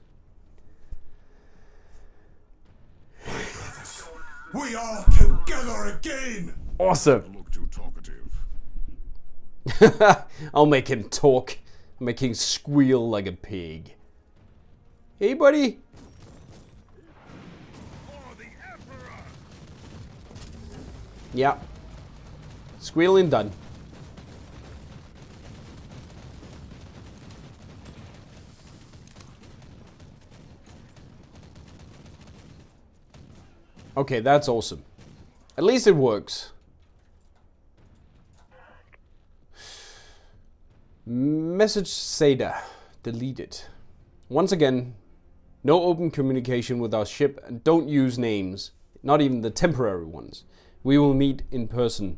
Speaker 4: We are together again!
Speaker 1: Awesome.
Speaker 2: Look too talkative.
Speaker 1: I'll make him talk. I'll make him squeal like a pig. Hey, buddy.
Speaker 5: For the Emperor!
Speaker 1: Yeah. Squealing done. Okay, that's awesome. At least it works. Message Seda deleted. Once again, no open communication with our ship, and don't use names, not even the temporary ones. We will meet in person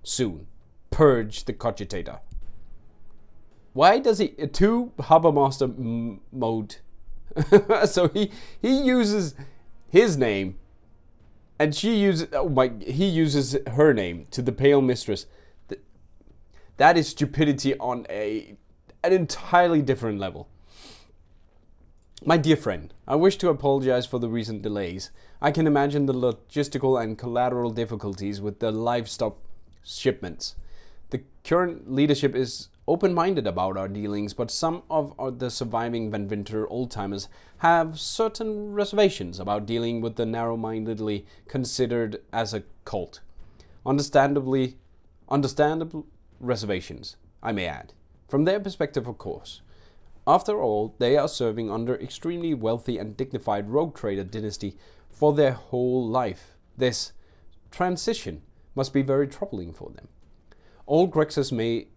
Speaker 1: soon. Purge the cogitator. Why does he 2 Harbor Master mode? So he uses his name, and she uses he uses her name to the Pale Mistress. That is stupidity on an entirely different level. My dear friend, I wish to apologize for the recent delays. I can imagine the logistical and collateral difficulties with the livestock shipments. The current leadership is open-minded about our dealings, but some of the surviving Van Winter old-timers have certain reservations about dealing with the narrow-mindedly considered as a cult. Understandable reservations, I may add. From their perspective, of course. After all, they are serving under extremely wealthy and dignified rogue trader dynasty for their whole life. This transition must be very troubling for them. Old Grexus may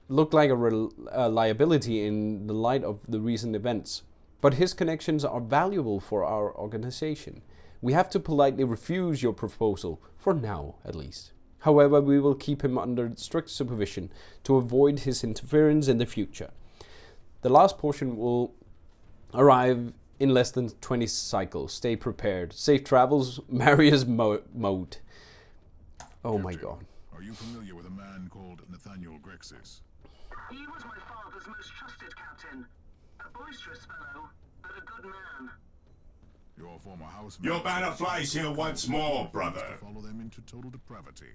Speaker 1: look like a liability in the light of the recent events, but his connections are valuable for our organization. We have to politely refuse your proposal, for now at least. However, we will keep him under strict supervision to avoid his interference in the future. The last portion will arrive in less than 20 cycles. Stay prepared. Safe travels, Marius mode. Oh my god.
Speaker 2: Are you familiar with a man called Nathaniel Grexis?
Speaker 7: He was my father's most trusted captain. A boisterous fellow, but a good man.
Speaker 2: Your former housemate...
Speaker 8: Your banner flies here once more, brother.
Speaker 2: ...to follow them into total depravity.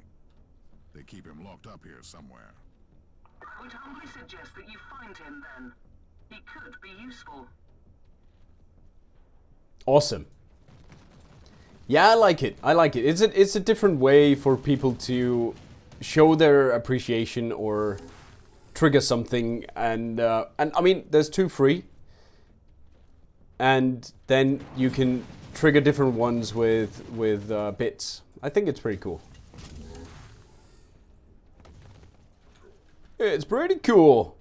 Speaker 2: They keep him locked up here somewhere.
Speaker 7: I would humbly suggest that you find him then. He could be useful.
Speaker 1: Awesome. Yeah, I like it. I like it. It's a different way for people to show their appreciation or trigger something, and I mean, there's 2 free, and then you can trigger different ones with bits. I think it's pretty cool. It's pretty cool.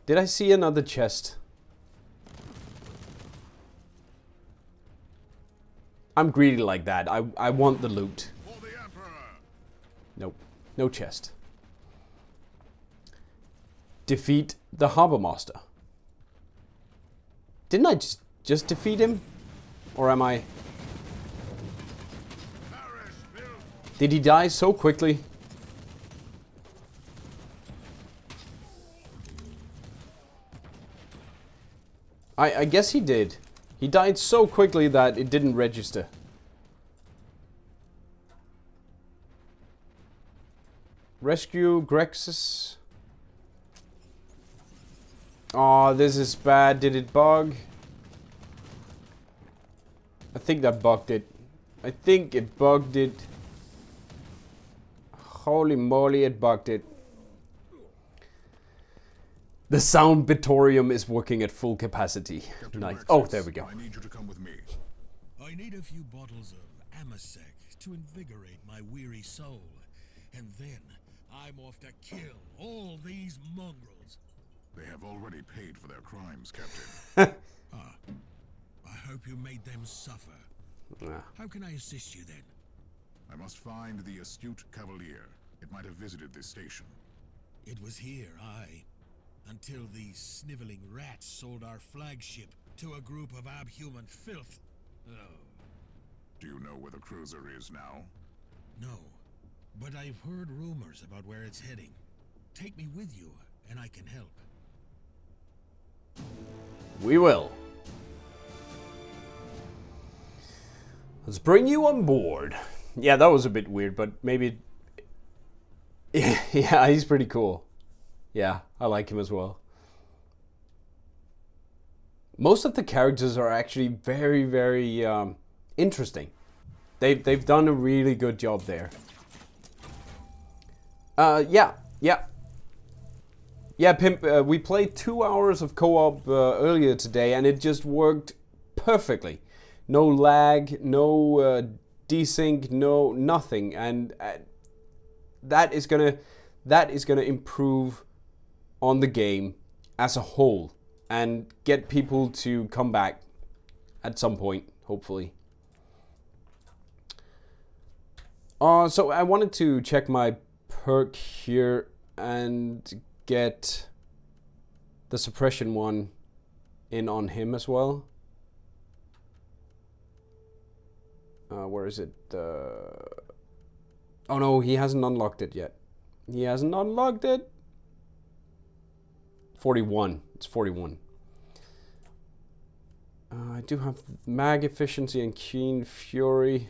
Speaker 1: Did I see another chest? I'm greedy like that. I want the loot.
Speaker 2: For the Emperor!
Speaker 1: Nope. No chest. Defeat the Harbor Master. Didn't I just defeat him? Or am I... Did he die so quickly? I guess he did. He died so quickly that it didn't register. Rescue Grexus. Oh, this is bad. Did it bug? I think that bugged it. I think it bugged it. Holy moly, it bugged it. The sound bitorium is working at full capacity. Nice. Oh, there we go.
Speaker 2: I need you to come with me.
Speaker 5: I need a few bottles of Amasec to invigorate my weary soul. And then I'm off to kill all these mongrels.
Speaker 2: They have already paid for their crimes, Captain.
Speaker 5: I hope you made them suffer. How can I assist you then?
Speaker 2: I must find the astute Cavalier. It might have visited this station.
Speaker 5: It was here, aye. Until these sniveling rats sold our flagship to a group of abhuman filth. Oh.
Speaker 2: Do you know where the cruiser is now?
Speaker 5: No, but I've heard rumors about where it's heading. Take me with you, and I can help.
Speaker 1: We will. Let's bring you on board. Yeah, that was a bit weird, but maybe... Yeah, he's pretty cool. Yeah, I like him as well. Most of the characters are actually very, very interesting. They've done a really good job there. Yeah, Pimp, we played 2 hours of co-op earlier today, and it just worked perfectly. No lag, no desync, no nothing, and that is gonna improve on the game as a whole and get people to come back at some point, hopefully. So I wanted to check my perk here and get the suppression one in on him as well. Where is it? Oh no, he hasn't unlocked it yet. He hasn't unlocked it. 41. It's 41. I do have mag efficiency and keen fury.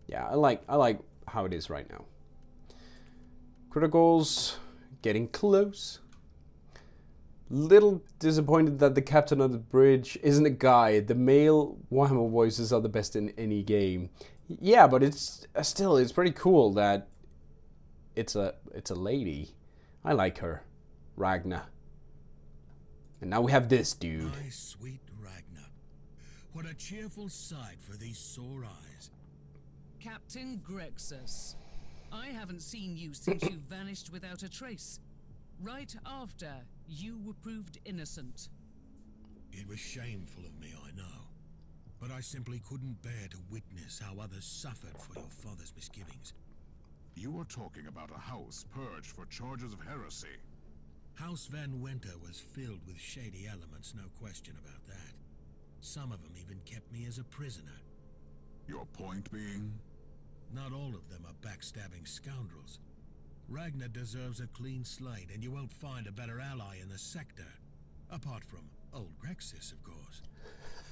Speaker 1: Yeah, I like how it is right now. Criticals, getting close. Little disappointed that the captain of the bridge isn't a guy. The male Warhammer voices are the best in any game. Yeah, but it's still, it's pretty cool that it's a lady. I like her, Ragnar. And now we have this dude.
Speaker 5: My sweet Ragnar. What a cheerful sight for these sore eyes.
Speaker 6: Captain Grexus, I haven't seen you since you vanished without a trace. Right after you were proved innocent.
Speaker 5: It was shameful of me, I know. But I simply couldn't bear to witness how others suffered for your father's misgivings.
Speaker 2: You are talking about a house purged for charges of heresy.
Speaker 5: House Van Winter was filled with shady elements, no question about that. Some of them even kept me as a prisoner.
Speaker 2: Your point being?
Speaker 5: Not all of them are backstabbing scoundrels. Ragnar deserves a clean slate, and you won't find a better ally in the sector. Apart from old Grexus, of course.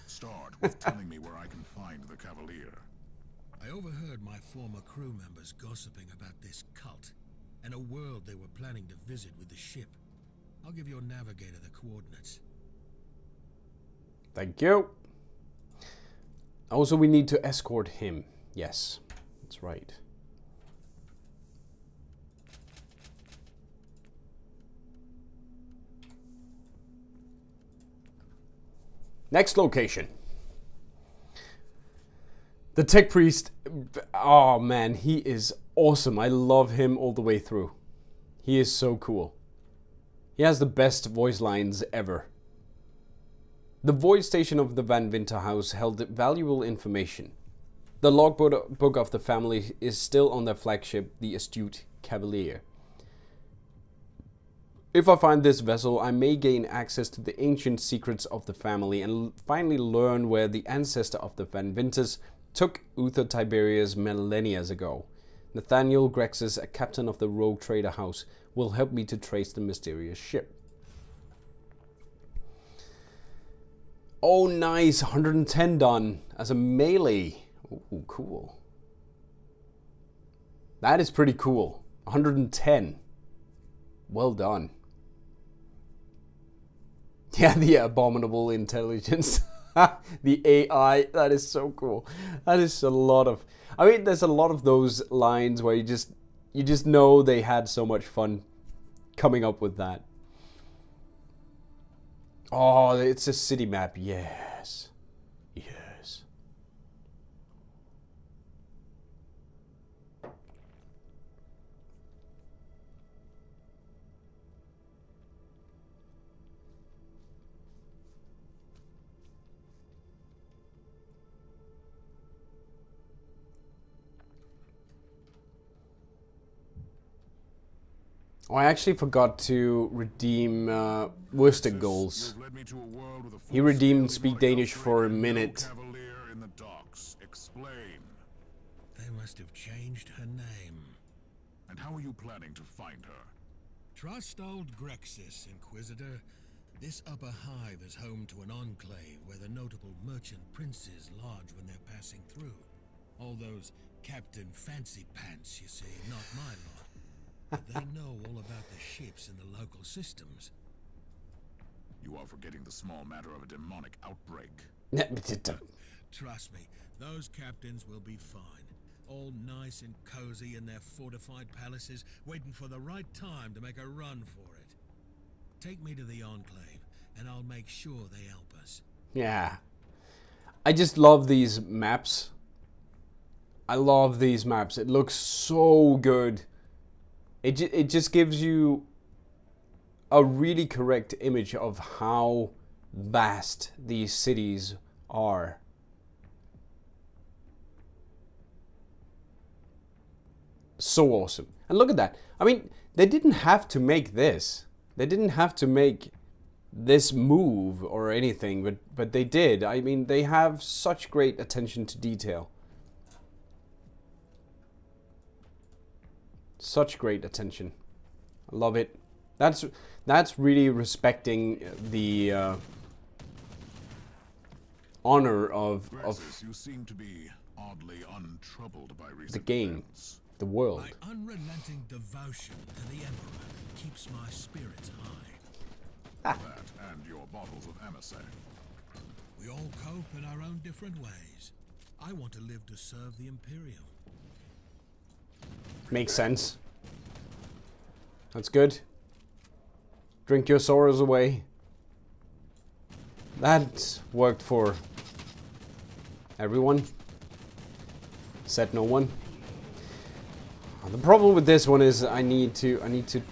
Speaker 2: Start with telling me where I can find the Cavalier.
Speaker 5: I overheard my former crew members gossiping about this cult, and a world they were planning to visit with the ship. I'll give your navigator the coordinates.
Speaker 1: Thank you. Also, we need to escort him. Yes, that's right. Next location. The Tech Priest. Oh man, he is awesome. I love him all the way through. He is so cool. He has the best voice lines ever. The void station of the Van Winter house held valuable information. The logbook of the family is still on their flagship, the Astute Cavalier. If I find this vessel, I may gain access to the ancient secrets of the family and finally learn where the ancestor of the Van Winters took Uther Tiberius millennia ago. Nathaniel Grexus, a captain of the rogue trader house, will help me to trace the mysterious ship. Oh nice, 110 done as a melee. Ooh, cool. That is pretty cool. 110. Well done. Yeah, the abominable intelligence. The AI, that is so cool. That is a lot of... I mean, there's a lot of those lines where you just know they had so much fun coming up with that. Oh, it's a city map. Yes. Yes. Oh, I actually forgot to redeem Worsted goals. He redeemed Speak Danish for a minute.
Speaker 2: In the docks. Explain.
Speaker 5: They must have changed her name.
Speaker 2: And how are you planning to find her?
Speaker 5: Trust old Grexis, Inquisitor. This upper hive is home to an enclave where the notable merchant princes lodge when they're passing through. All those Captain Fancy Pants, you see, not my lot. But they know all about the ships in the local systems.
Speaker 2: You are forgetting the small matter of a demonic outbreak.
Speaker 5: Trust me, those captains will be fine. All nice and cozy in their fortified palaces, waiting for the right time to make a run for it. Take me to the Enclave, and I'll make sure they help us.
Speaker 1: Yeah. I just love these maps. I love these maps. It looks so good. It just gives you a really correct image of how vast these cities are. So awesome. And look at that. I mean, they didn't have to make this. They didn't have to make this move or anything, but they did. I mean, they have such great attention to detail. Such great attention. I love it. That's really respecting the honor of
Speaker 2: You seem to be oddly untroubled by recent
Speaker 1: the game,
Speaker 2: events.
Speaker 1: the world.
Speaker 5: My unrelenting devotion to the Emperor keeps my spirits high.
Speaker 2: That and your bottles of emissary.
Speaker 5: We all cope in our own different ways. I want to live to serve the Imperium.
Speaker 1: Makes sense. That's good. Drink your sorrows away. That worked for everyone. Said no one. The problem with this one is I need to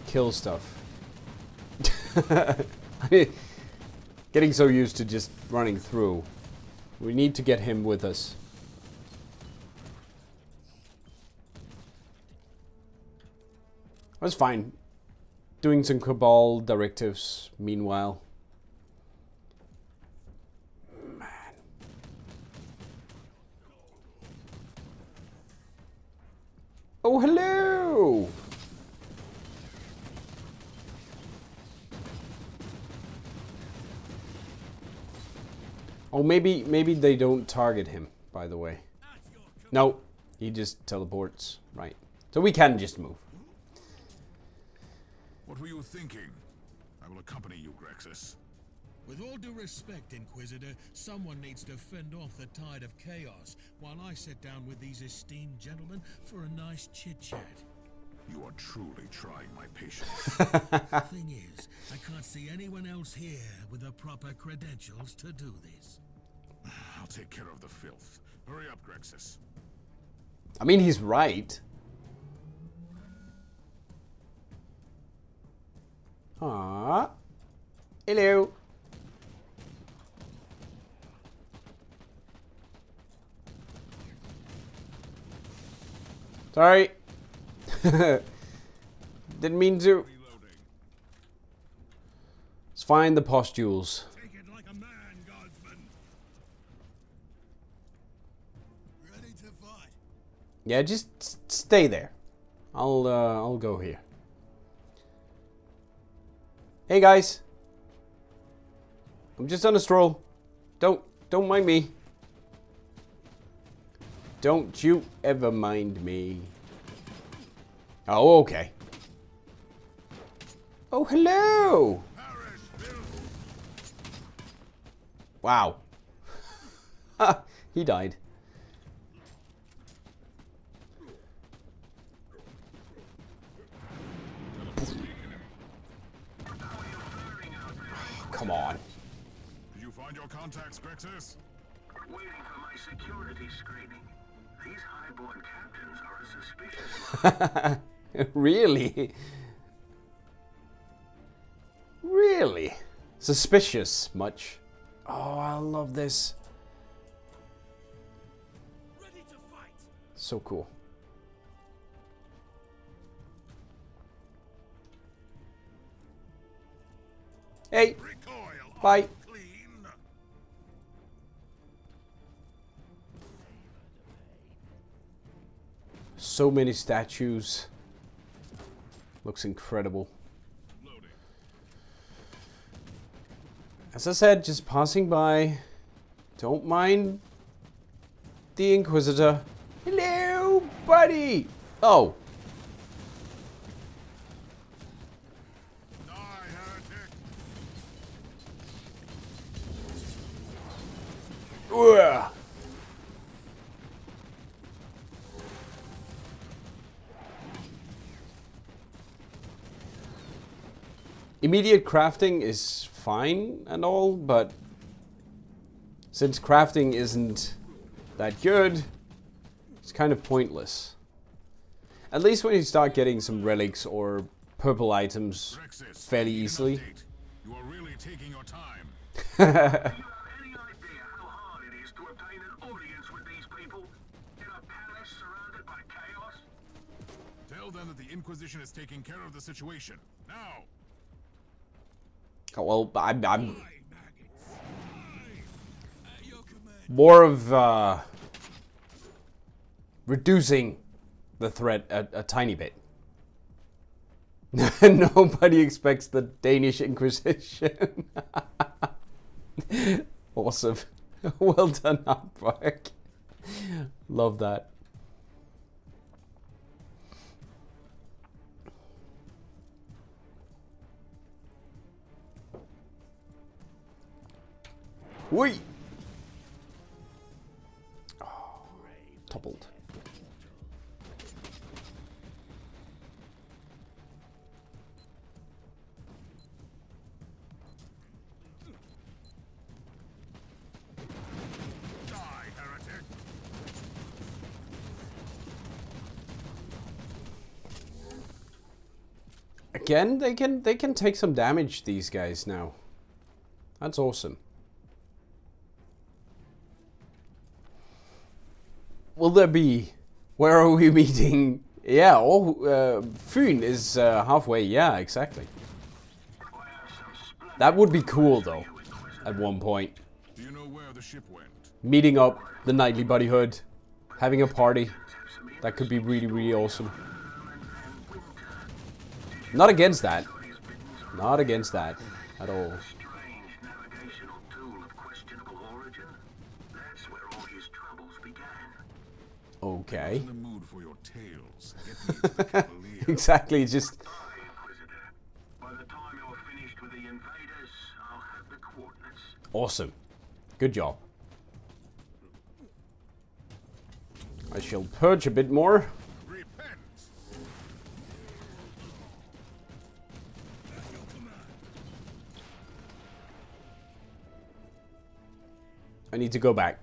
Speaker 1: kill stuff. Getting so used to just running through. We need to get him with us. That's fine. Doing some Cabal directives meanwhile. Man. Oh, hello! Oh, maybe they don't target him, by the way. No, he just teleports. Right. So we can just move.
Speaker 2: What were you thinking? I will accompany you, Grexis.
Speaker 5: With all due respect, Inquisitor, someone needs to fend off the tide of chaos while I sit down with these esteemed gentlemen for a nice chit-chat.
Speaker 2: You are truly trying my patience.
Speaker 5: The thing is, I can't see anyone else here with the proper credentials to do this.
Speaker 2: I'll take care of the filth. Hurry up, Grexis.
Speaker 1: I mean, he's right. Ah, hello. Sorry. Didn't mean to. Let's find the pustules.
Speaker 5: Take it like a man, Guardsman. Ready to fight.
Speaker 1: Yeah, just stay there. I'll go here. Hey guys. I'm just on a stroll. Don't mind me. Don't you ever mind me. Oh, okay. Oh, hello. Wow. He died. Come on.
Speaker 2: Did you find your contacts, Grexis?
Speaker 3: Waiting for my security screening. These highborn captains are a suspicious lot.
Speaker 1: Really? Really? Suspicious much? Oh, I love this.
Speaker 5: Ready to fight.
Speaker 1: So cool. Hey,
Speaker 2: Recoil.
Speaker 1: bye.
Speaker 2: Clean.
Speaker 1: So many statues. Looks incredible. As I said, just passing by. Don't mind the Inquisitor. Hello, buddy! Oh.
Speaker 2: Die, heretic!
Speaker 1: Ugh. Immediate crafting is fine and all, but since crafting isn't that good, it's kind of pointless. At least when you start getting some relics or purple items fairly easily.
Speaker 2: You are really taking your time.
Speaker 3: Do you have any idea how hard it is to obtain an audience with these people? In a palace surrounded by chaos?
Speaker 2: Tell them that the Inquisition is taking care of the situation. Now!
Speaker 1: Oh, well, I'm more of reducing the threat a tiny bit. Nobody expects the Danish Inquisition. Awesome. Well done, Artbark. Love that. Whee! Oh, toppled.
Speaker 2: Die, heretic!
Speaker 1: Again, they can take some damage, these guys now. That's awesome. Will there be? Where are we meeting? Yeah, Fyn is halfway. Yeah, exactly. That would be cool, though, at one point.
Speaker 2: Do you know where the ship went?
Speaker 1: Meeting up, the Knightly Buddyhood, having a party. That could be really, really awesome. Not against that. Not against that at all.
Speaker 3: Strange navigational tool of questionable origin. That's where all his troubles began.
Speaker 1: Okay.
Speaker 2: In the mood for your tales. Get me to the Cavalier.
Speaker 1: Exactly, just...
Speaker 3: Aye, Inquisitor. By the time you're finished with the invaders, I'll have the coordinates.
Speaker 1: awesome. Good job. I shall purge a bit more.
Speaker 2: Repent.
Speaker 1: I need to go back.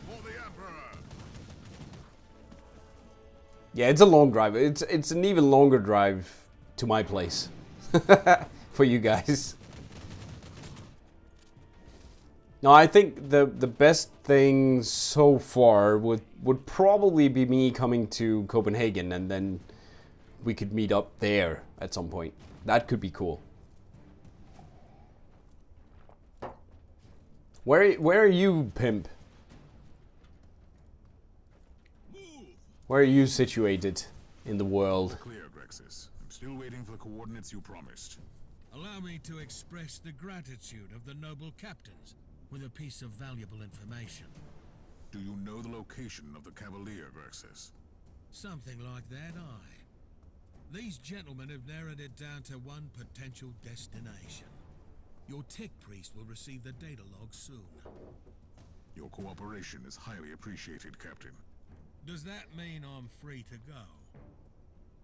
Speaker 2: For the Emperor.
Speaker 1: Yeah, it's a long drive. It's an even longer drive to my place. For you guys. No, I think the best thing so far would probably be me coming to Copenhagen, and then we could meet up there at some point. That could be cool. Where are you, pimp? Where are you situated in the world?
Speaker 2: Clear, Grexis. I'm still waiting for the coordinates you promised.
Speaker 5: Allow me to express the gratitude of the noble captains with a piece of valuable information.
Speaker 2: Do you know the location of the Cavalier, Grexis?
Speaker 5: Something like that, aye. These gentlemen have narrowed it down to one potential destination. Your tech priest will receive the data log soon.
Speaker 2: Your cooperation is highly appreciated, Captain.
Speaker 5: Does that mean I'm free to go?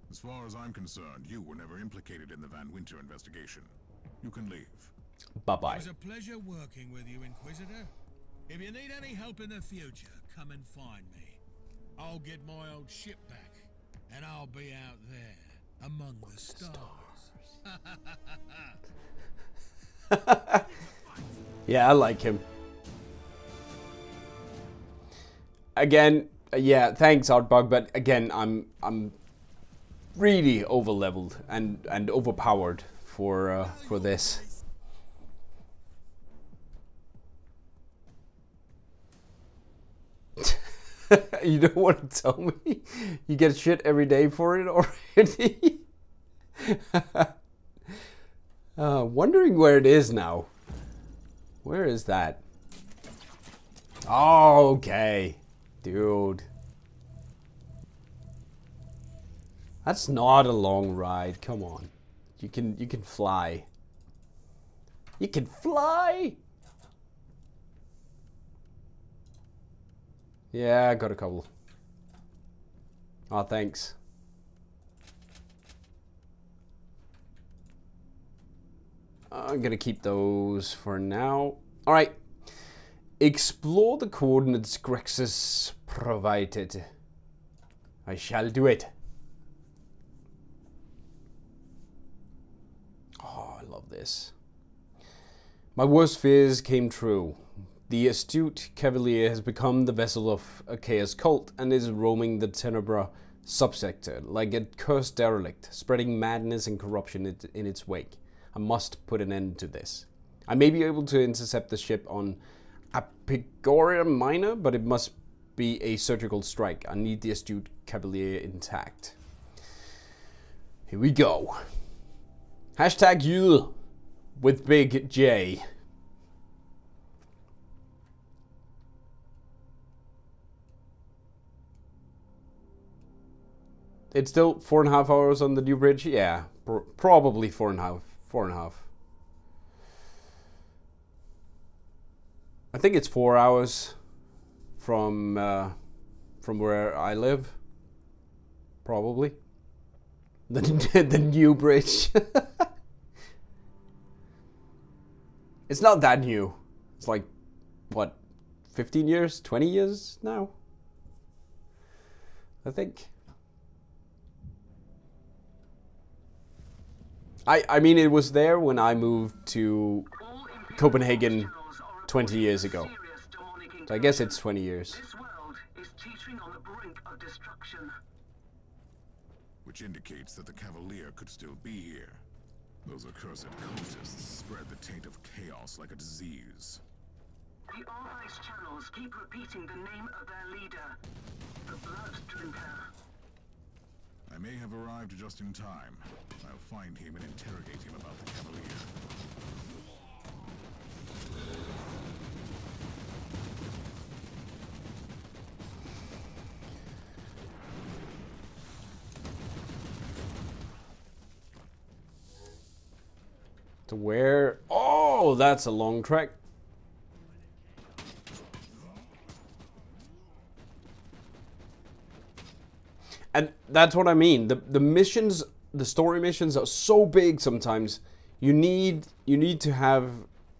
Speaker 2: As far as I'm concerned, you were never implicated in the Van Winter investigation. You can leave.
Speaker 5: It
Speaker 1: Bye-bye.
Speaker 5: was a pleasure working with you, Inquisitor. If you need any help in the future, come and find me. I'll get my old ship back, and I'll be out there, among the stars.
Speaker 1: Yeah, I like him. Again, yeah, thanks Artbug, but again, I'm really over-leveled and overpowered for this. You don't want to tell me? You get shit every day for it already? Wondering where it is now. Where is that? Oh, okay. Dude. That's not a long ride. Come on. You can fly. You can fly! Yeah, I got a couple. Oh, thanks. I'm gonna keep those for now. Alright. Explore the coordinates Grexus provided. I shall do it. Oh, I love this. My worst fears came true. The astute Cavalier has become the vessel of a chaos cult and is roaming the Tenebra subsector like a cursed derelict, spreading madness and corruption in its wake. I must put an end to this. I may be able to intercept the ship on Apigoria Minor, but it must be a surgical strike. I need the astute Cavalier intact. Here we go. Hashtag Yule with big J. It's still 4.5 hours on the new bridge? Yeah, probably 4.5. 4.5. I think it's 4 hours from where I live. Probably. The new bridge. It's not that new. It's like, what, 15 years? 20 years now? I think. I mean, it was there when I moved to Copenhagen 20 years ago. So I guess it's 20 years.
Speaker 7: This world is teetering on the brink of destruction.
Speaker 2: Which indicates that the Cavalier could still be here. Those accursed cultists spread the taint of chaos like a disease.
Speaker 7: The All-Ice channels keep repeating the name of their leader, the Blood Drinker.
Speaker 2: I may have arrived just in time. I'll find him and interrogate him about the Cavalier.
Speaker 1: To where? Oh, that's a long trek. And that's what I mean. The missions, the story missions are so big sometimes. You need to have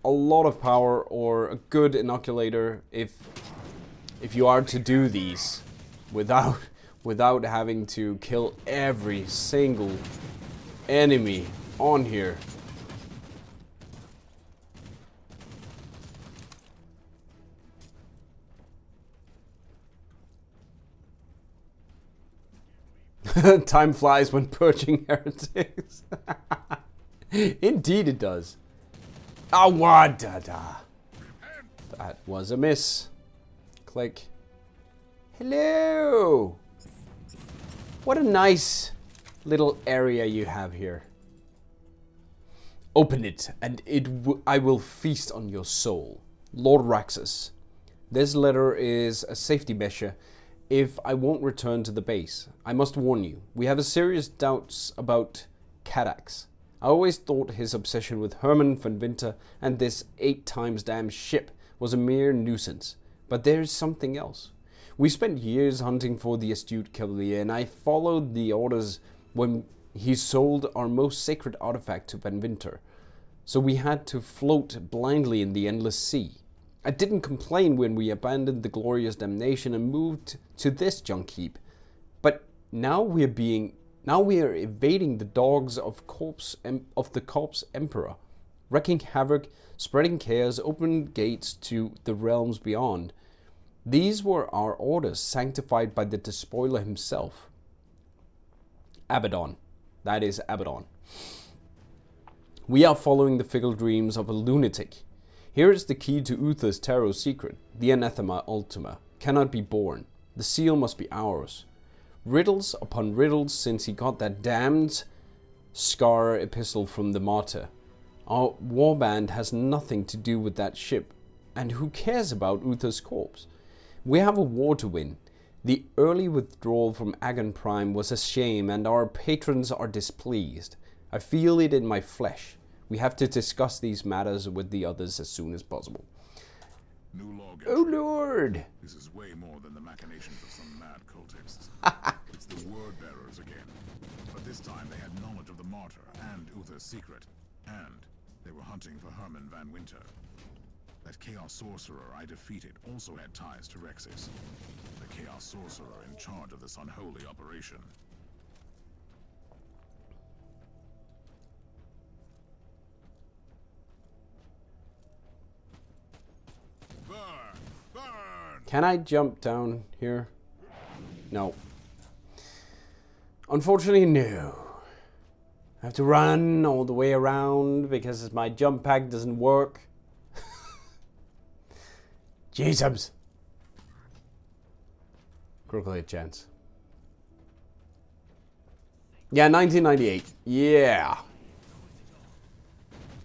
Speaker 1: a lot of power or a good inoculator if you are to do these without having to kill every single enemy on here. Time flies when purging heretics. Indeed it does. Awadada. That was a miss. Click. Hello. What a nice little area you have here. Open it, and I will feast on your soul. Lord Raxus. This letter is a safety measure if I won't return to the base. I must warn you, we have serious doubts about Cadax. I always thought his obsession with Herman van Winter and this 8 times damned ship was a mere nuisance. But there is something else. We spent years hunting for the astute Cavalier, and I followed the orders when he sold our most sacred artifact to Van Winter. So we had to float blindly in the endless sea. I didn't complain when we abandoned the glorious damnation and moved to this junk heap. But now we are evading the dogs of the corpse emperor, wreaking havoc, spreading chaos, open gates to the realms beyond. These were our orders, sanctified by the despoiler himself. Abaddon. That is Abaddon. We are following the fickle dreams of a lunatic. Here is the key to Uther's tarot secret. The anathema ultima cannot be born. The seal must be ours. Riddles upon riddles since he got that damned scar epistle from the Martyr. Our warband has nothing to do with that ship, and who cares about Uther's corpse? We have a war to win. The early withdrawal from Agon Prime was a shame, and our patrons are displeased. I feel it in my flesh. We have to discuss these matters with the others as soon as possible.
Speaker 2: New log
Speaker 1: Oh
Speaker 2: entry.
Speaker 1: Lord!
Speaker 2: This is way more than the machinations of some mad cultists. It's the word bearers again. But this time they had knowledge of the Martyr and Uther's secret. And they were hunting for Herman van Winter. That Chaos Sorcerer I defeated also had ties to Rexis. The Chaos Sorcerer in charge of this unholy operation. Burn! Burn!
Speaker 1: Can I jump down here? No. Unfortunately, no. I have to run all the way around because my jump pack doesn't work. Jesus. Critical hit chance. Yeah, 1998. Yeah.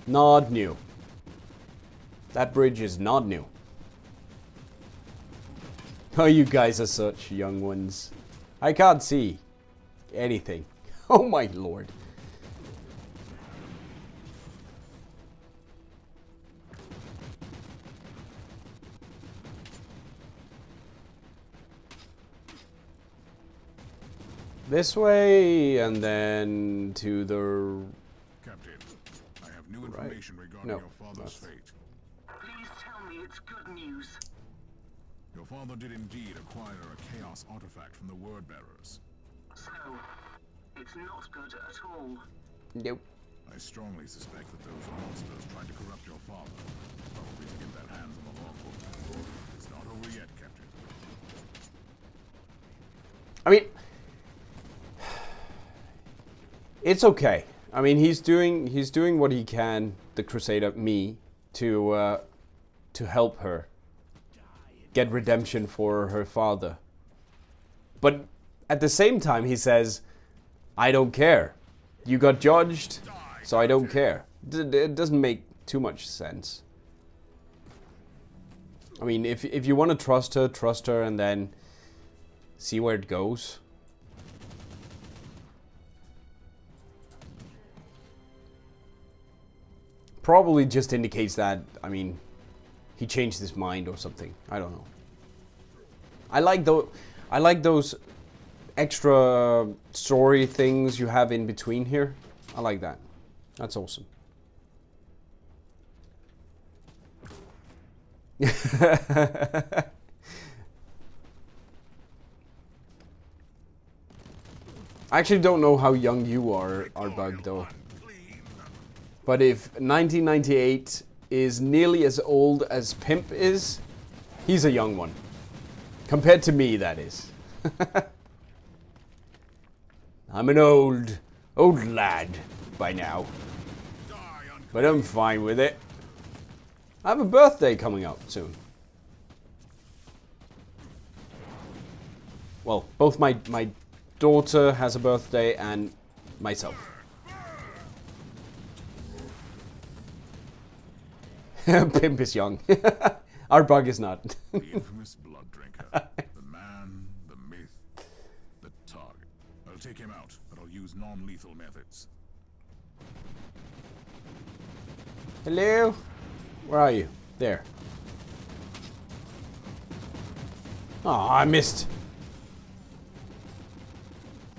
Speaker 1: Not new. That bridge is not new. Oh, you guys are such young ones. I can't see anything. Oh my lord. This way, and then to the...
Speaker 2: Captain, I have new information regarding
Speaker 1: No,
Speaker 2: your father's
Speaker 1: that's-
Speaker 2: fate.
Speaker 7: Please tell me it's good news.
Speaker 2: Your father did indeed acquire a chaos artifact from the word bearers.
Speaker 7: So, it's not good at all.
Speaker 1: Nope.
Speaker 2: I strongly suspect that those monsters tried to corrupt your father, probably to get their hands on the logbook. It's not over yet, Captain.
Speaker 1: I mean... It's okay. I mean, he's doing what he can, the Crusader, me, to help her get redemption for her father. But at the same time, he says, I don't care. You got judged, so I don't care. It doesn't make too much sense. I mean, if you want to trust her, and then see where it goes. Probably just indicates that, I mean, he changed his mind or something. I don't know. I like those extra story things you have in between here. I like that. That's awesome. I actually don't know how young you are, Arbug, though. But if 1998 is nearly as old as Pimp is, he's a young one. Compared to me, that is. I'm an old lad by now. But I'm fine with it. I have a birthday coming up soon. Well, both my daughter has a birthday and myself. Pimp is young. Our bug is not.
Speaker 2: The infamous blood drinker. The man, the myth, the target. I'll take him out, but I'll use non-lethal methods.
Speaker 1: Hello? Where are you? There. Oh, I missed.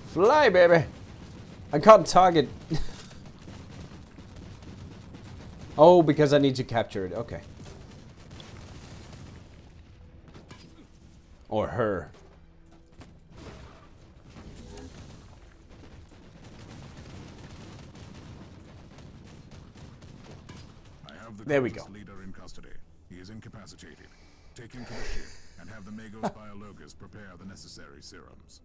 Speaker 1: Fly, baby. I can't target. Oh, because I need to capture it. Okay. Or her.
Speaker 2: I have the
Speaker 1: There we
Speaker 2: cultist
Speaker 1: go.
Speaker 2: leader in custody. He is incapacitated. Take him to the ship and have the Magos Biologus prepare the necessary serums.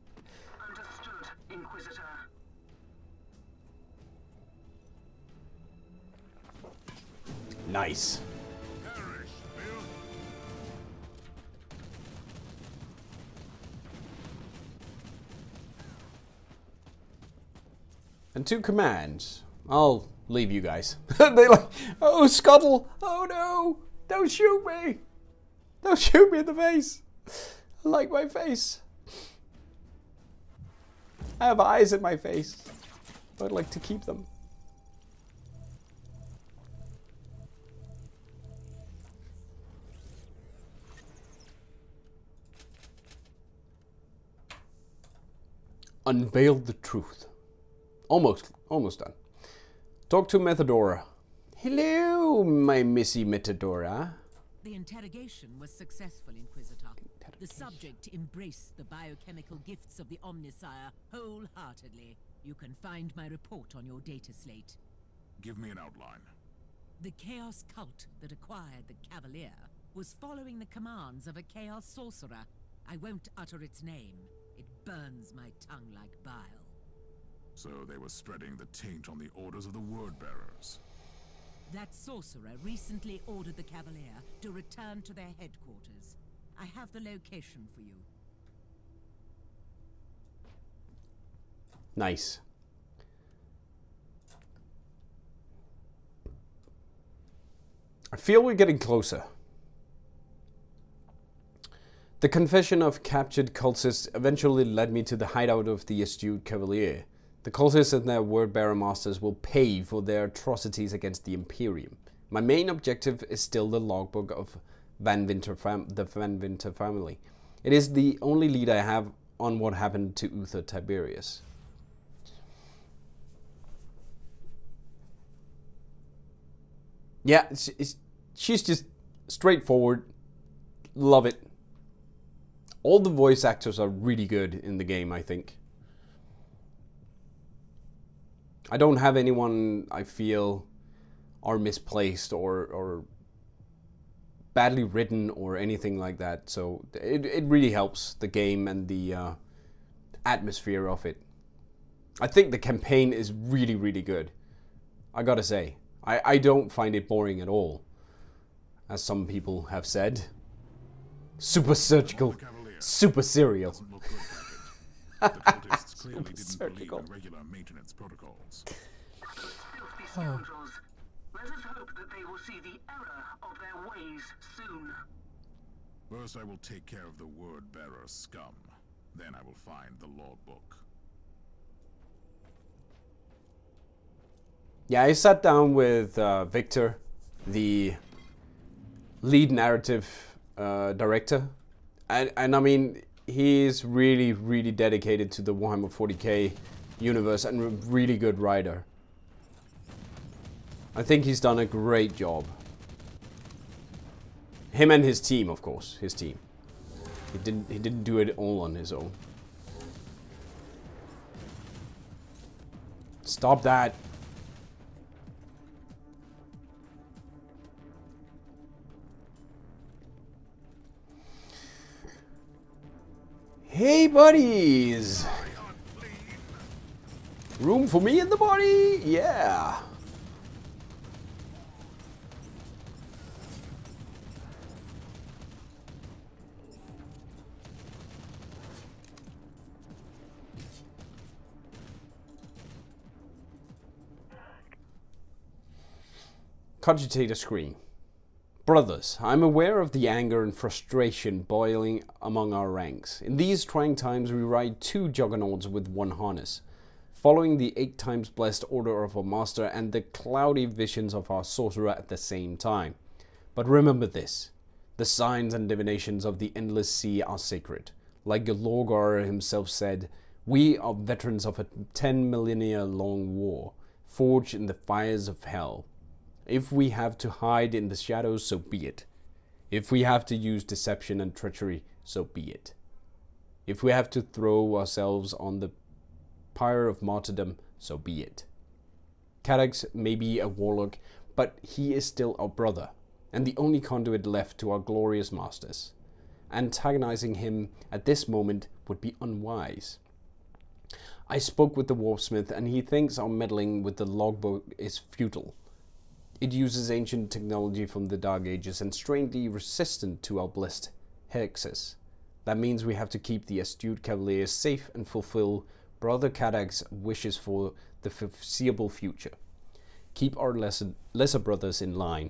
Speaker 7: Understood, Inquisitor.
Speaker 1: Nice.
Speaker 2: Perish, Bill.
Speaker 1: And 2 commands. I'll leave you guys. They're like, oh, Scuttle! Oh no! Don't shoot me! Don't shoot me in the face! I like my face. I have eyes in my face. I'd like to keep them. Unveil the truth. Almost done. Talk to Methodora. Hello, my Missy Methodora.
Speaker 9: The interrogation was successful, Inquisitor. The subject embraced the biochemical gifts of the Omnisire wholeheartedly. You can find my report on your data slate.
Speaker 2: Give me an outline.
Speaker 9: The Chaos cult that acquired the Cavalier was following the commands of a Chaos sorcerer. I won't utter its name. It burns my tongue like bile.
Speaker 2: So they were spreading the taint on the orders of the Word-Bearers.
Speaker 9: That sorcerer recently ordered the Cavalier to return to their headquarters. I have the location for you.
Speaker 1: Nice. I feel we're getting closer. The confession of captured cultists eventually led me to the hideout of the astute Cavalier. The cultists and their word-bearer masters will pay for their atrocities against the Imperium. My main objective is still the logbook of the Van Winter family. It is the only lead I have on what happened to Uther Tiberius. Yeah, she's just straightforward. Love it. All the voice actors are really good in the game, I think. I don't have anyone I feel are misplaced or badly written or anything like that. So it really helps the game and the atmosphere of it. I think the campaign is really, really good. I gotta say. I don't find it boring at all. As some people have said. Super surgical. Super serial.
Speaker 2: The cultists clearly didn't believe in regular maintenance protocols.
Speaker 7: Those filthy scoundrels. Let us hope that they will see the error of their ways soon.
Speaker 2: First I will take care of the word-bearer scum. Then I will find the logbook.
Speaker 1: Yeah, I sat down with Victor, the lead narrative director, and I mean, he's really, really dedicated to the Warhammer 40K universe and a really good writer. I think he's done a great job. Him and his team, of course, his team. He didn't do it all on his own. Stop that. Hey buddies! Room for me in the body? Yeah! Cogitator screen. Brothers, I'm aware of the anger and frustration boiling among our ranks. In these trying times we ride 2 juggernauts with 1 harness, following the 8 times blessed order of our master and the cloudy visions of our sorcerer at the same time. But remember this, the signs and divinations of the endless sea are sacred. Like Lorgar himself said, we are veterans of a 10 millennia long war, forged in the fires of hell. If we have to hide in the shadows, so be it. If we have to use deception and treachery, so be it. If we have to throw ourselves on the pyre of martyrdom, so be it. Cadax may be a warlock, but he is still our brother, and the only conduit left to our glorious masters. Antagonizing him at this moment would be unwise. I spoke with the warpsmith, and he thinks our meddling with the logbook is futile. It uses ancient technology from the Dark Ages and strangely resistant to our blessed hexes. That means we have to keep the astute Cavalier safe and fulfill Brother Cadax's wishes for the foreseeable future. Keep our lesser brothers in line.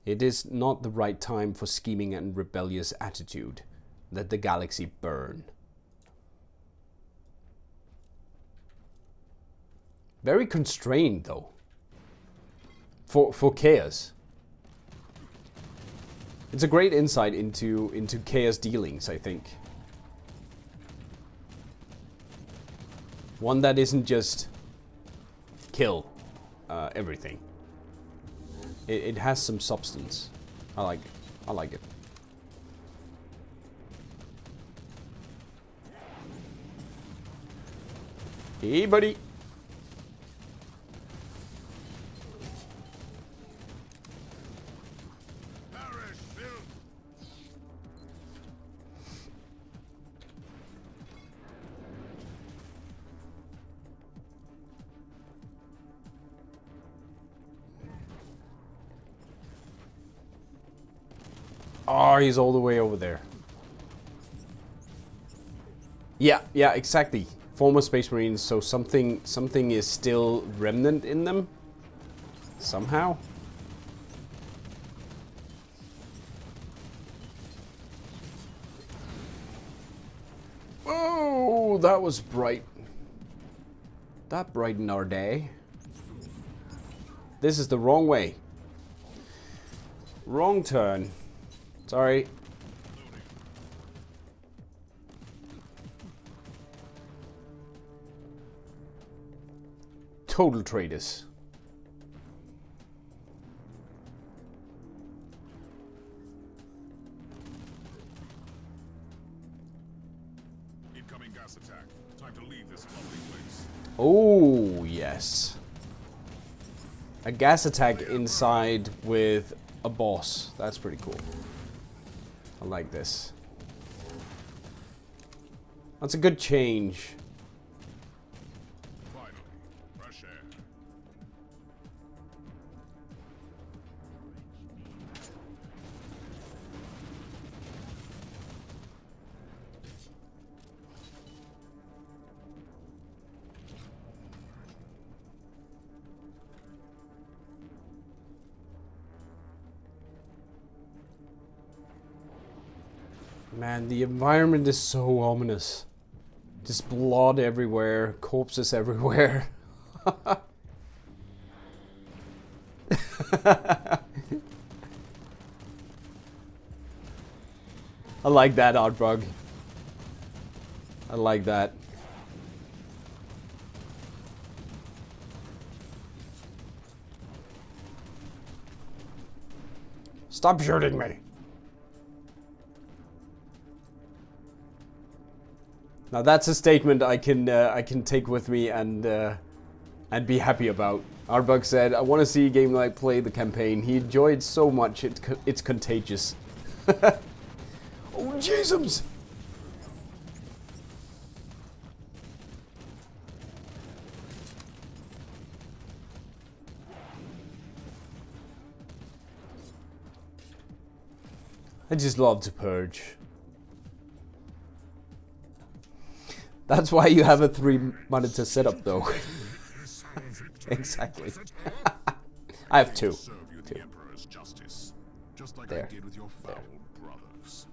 Speaker 1: It is not the right time for scheming and rebellious attitude. Let the galaxy burn. Very constrained though. For chaos. It's a great insight into chaos dealings, I think. One that isn't just kill everything. It has some substance. I like it. Hey, buddy. Oh, he's all the way over there. Yeah, exactly. Former Space Marines, so something is still remnant in them. Somehow. Oh, that was bright. That brightened our day. This is the wrong way. Wrong turn. Sorry. Total traitors.
Speaker 2: Incoming gas attack. Time to leave this lovely place.
Speaker 1: Oh, yes. A gas attack inside with a boss. That's pretty cool. I like this. That's a good change.
Speaker 2: Finally, fresh air.
Speaker 1: Man, the environment is so ominous. Just blood everywhere, corpses everywhere. I like that, Outbug. I like that. Stop shooting me. Now that's a statement I can take with me and be happy about. Outbug said, "I want to see Gamelight play the campaign. He enjoyed so much it's contagious." Oh Jesus! I just love to purge. That's why you have a 3-monitor setup, though. Exactly. I have 2.
Speaker 2: Serve you the Emperor's justice, just like
Speaker 1: There.
Speaker 2: I did with your foul brothers.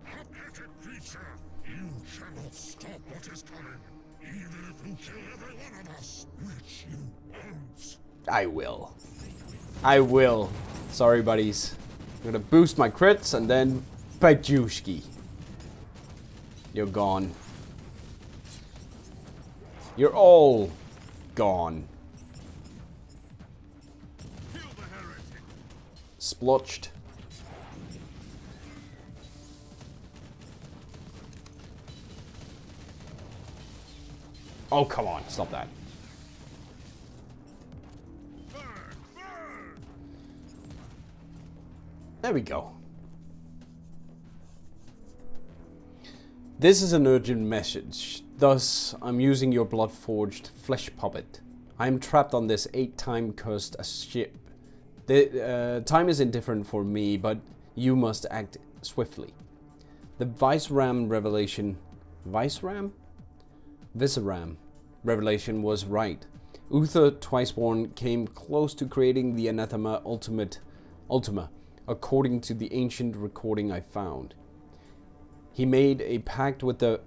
Speaker 4: Pathetic creature! You cannot stop what is coming, even if you kill every one of us, which you won't.
Speaker 1: I will. I will. Sorry, buddies. I'm gonna boost my crits and then Bajushki. You're gone. You're all gone. Splotched. Oh, come on. Stop that. There we go. This is an urgent message. Thus, I'm using your blood-forged flesh puppet. I am trapped on this 8-time cursed ship. The time is indifferent for me, but you must act swiftly. The Viceram revelation... Viceram? Viceram revelation was right. Uther Twiceborn came close to creating the anathema Ultima, according to the ancient recording I found. He made a pact with the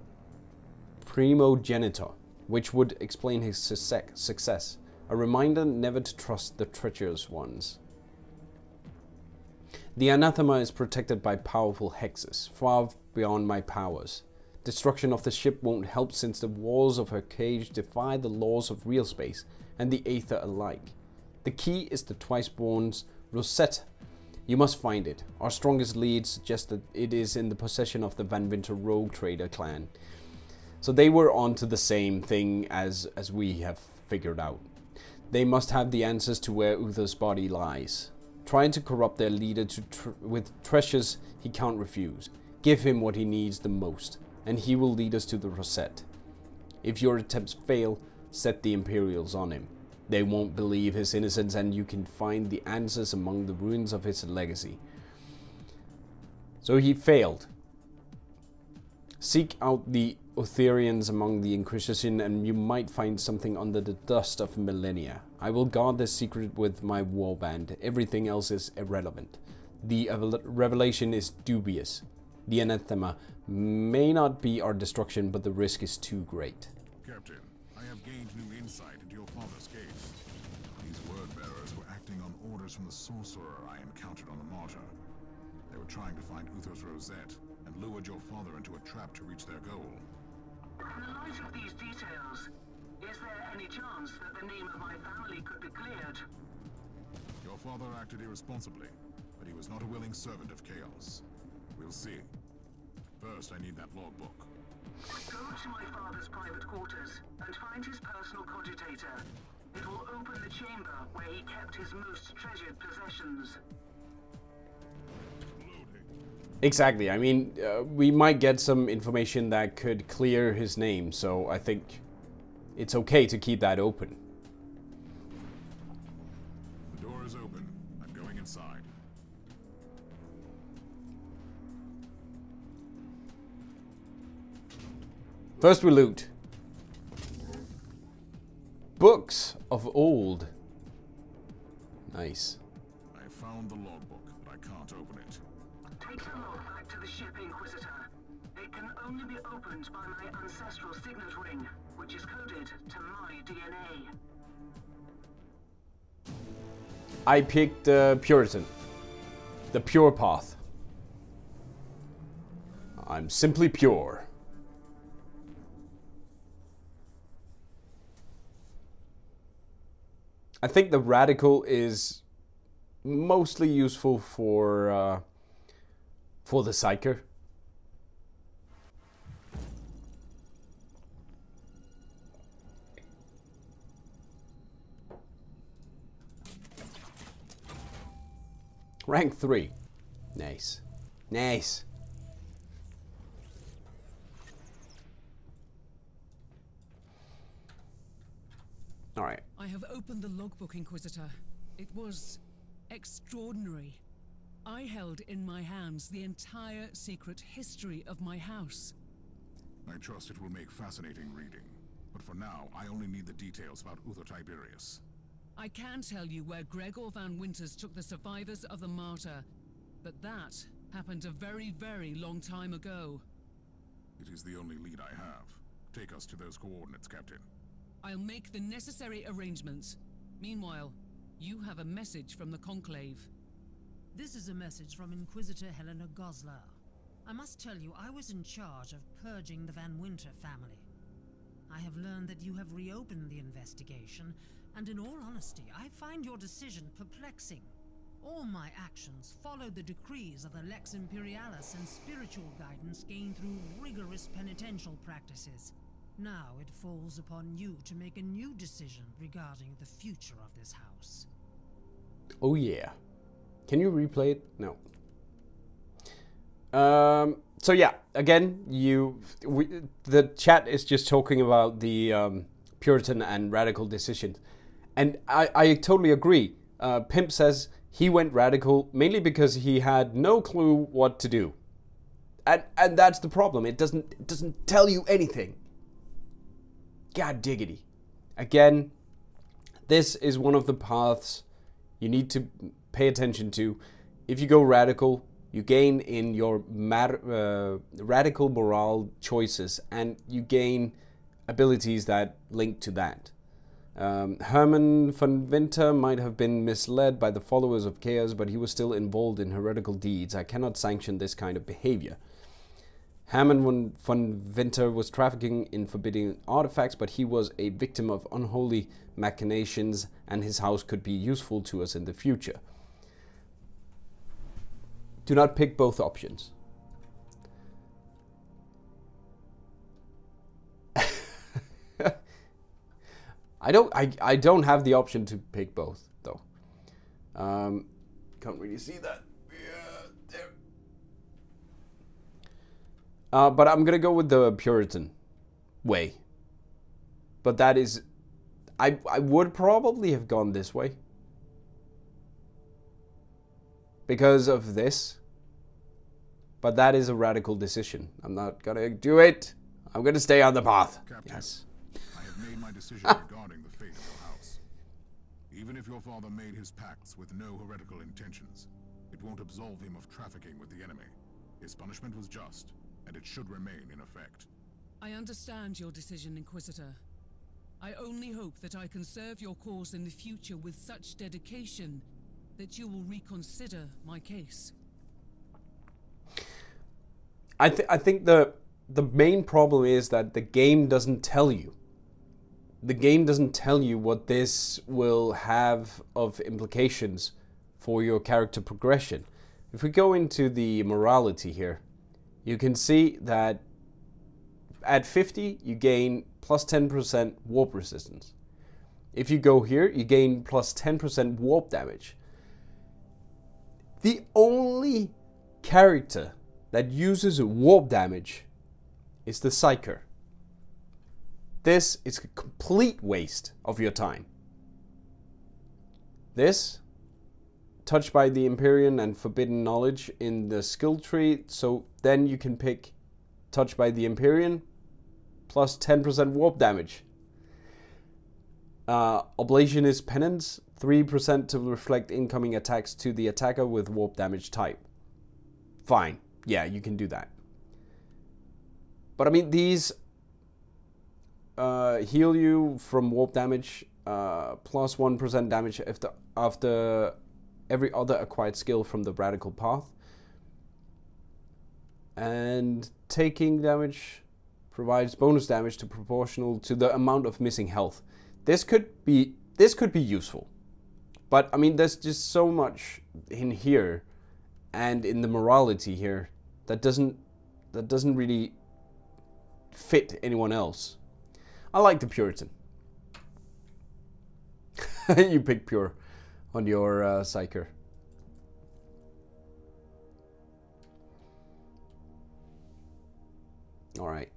Speaker 1: primogenitor, which would explain his success, a reminder never to trust the treacherous ones. The anathema is protected by powerful hexes, far beyond my powers. Destruction of the ship won't help since the walls of her cage defy the laws of real space and the aether alike. The key is the Twiceborn's Rosetta. You must find it. Our strongest leads suggest that it is in the possession of the Van Winter rogue trader clan. So they were onto the same thing as we have figured out. They must have the answers to where Uther's body lies. Trying to corrupt their leader with treasures he can't refuse. Give him what he needs the most, and he will lead us to the Rosette. If your attempts fail, set the Imperials on him. They won't believe his innocence, and you can find the answers among the ruins of his legacy. So he failed. Seek out the Otherians among the Inquisition, and you might find something under the dust of millennia. I will guard this secret with my warband. Everything else is irrelevant. The revelation is dubious. The anathema may not be our destruction, but the risk is too great.
Speaker 2: Captain, I have gained new insight into your father's case. These word-bearers were acting on orders from the sorcerer I encountered on the Martyr. They were trying to find Uther's Rosette and lured your father into a trap to reach their goal.
Speaker 7: In the light of these details, is there any chance that the name of my family could be cleared?
Speaker 2: Your father acted irresponsibly, but he was not a willing servant of chaos. We'll see. First, I need that logbook.
Speaker 7: Go to my father's private quarters and find his personal cogitator. It will open the chamber where he kept his most treasured possessions.
Speaker 1: Exactly. I mean, we might get some information that could clear his name, so I think it's okay to keep that open.
Speaker 2: The door is open. I'm going inside.
Speaker 1: First we loot. Books of old. Nice.
Speaker 2: I found the logbook, but I can't open it.
Speaker 7: Take the log back to the ship, Inquisitor. It can only be opened by my ancestral signet ring, which is coded to my DNA.
Speaker 1: I picked Puritan. The pure path. I'm simply pure. I think the radical is mostly useful for the Psyker. Rank 3. Nice. Nice. All right.
Speaker 6: I have opened the logbook, Inquisitor. It was extraordinary. I held in my hands the entire secret history of my house.
Speaker 2: I trust it will make fascinating reading. But for now, I only need the details about Uther Tiberius.
Speaker 6: I can tell you where Gregor Van Winters took the survivors of the Martyr, but that happened a very, very long time ago.
Speaker 2: It is the only lead I have. Take us to those coordinates, Captain.
Speaker 6: I'll make the necessary arrangements. Meanwhile, you have a message from the Conclave.
Speaker 10: This is a message from Inquisitor Helena Goslar. I must tell you, I was in charge of purging the Van Winter family. I have learned that you have reopened the investigation, and in all honesty, I find your decision perplexing. All my actions follow the decrees of the Lex Imperialis and spiritual guidance gained through rigorous penitential practices. Now it falls upon you to make a new decision regarding the future of this house.
Speaker 1: Oh yeah. Can you replay it? No. So yeah, again, the chat is just talking about the Puritan and radical decisions. And I totally agree. Pimp says he went radical mainly because he had no clue what to do. And that's the problem. It doesn't tell you anything. God diggity. Again, This is one of the paths you need to pay attention to. If you go radical, you gain in your radical morale choices, and you gain abilities that link to that. Herman von Winter might have been misled by the followers of Chaos, but he was still involved in heretical deeds. I cannot sanction this kind of behavior. Herman von Winter was trafficking in forbidden artifacts, but he was a victim of unholy machinations, and his house could be useful to us in the future. Do not pick both options. I don't have the option to pick both though. Can't really see that. Yeah, there. But I'm gonna go with the Puritan way. But that is, I would probably have gone this way because of this. But that is a radical decision. I'm not gonna do it. I'm gonna stay on the path.
Speaker 2: Captain,
Speaker 1: yes.
Speaker 2: I have made my decision regarding the fate of your house. Even if your father made his pacts with no heretical intentions, it won't absolve him of trafficking with the enemy. His punishment was just, and it should remain in effect.
Speaker 6: I understand your decision, Inquisitor. I only hope that I can serve your cause in the future with such dedication that you will reconsider my case.
Speaker 1: I think the main problem is that the game doesn't tell you. The game doesn't tell you what this will have of implications for your character progression. If we go into the morality here, you can see that at 50 you gain plus 10% warp resistance. If you go here, you gain plus 10% warp damage. The only character that uses warp damage is the Psyker. This is a complete waste of your time. This, touched by the Empyrean and Forbidden Knowledge in the skill tree, so then you can pick touched by the Empyrean, plus 10% warp damage. Oblationist Penance, 3% to reflect incoming attacks to the attacker with warp damage type. Fine, yeah, you can do that. But I mean, these heal you from warp damage, plus 1% damage after every other acquired skill from the radical path. And taking damage provides bonus damage to proportional to the amount of missing health. This could be useful. But I mean, there's just so much in here and in the morality here that doesn't really fit anyone else. I like the Puritan. You pick pure on your Psyker. Alright.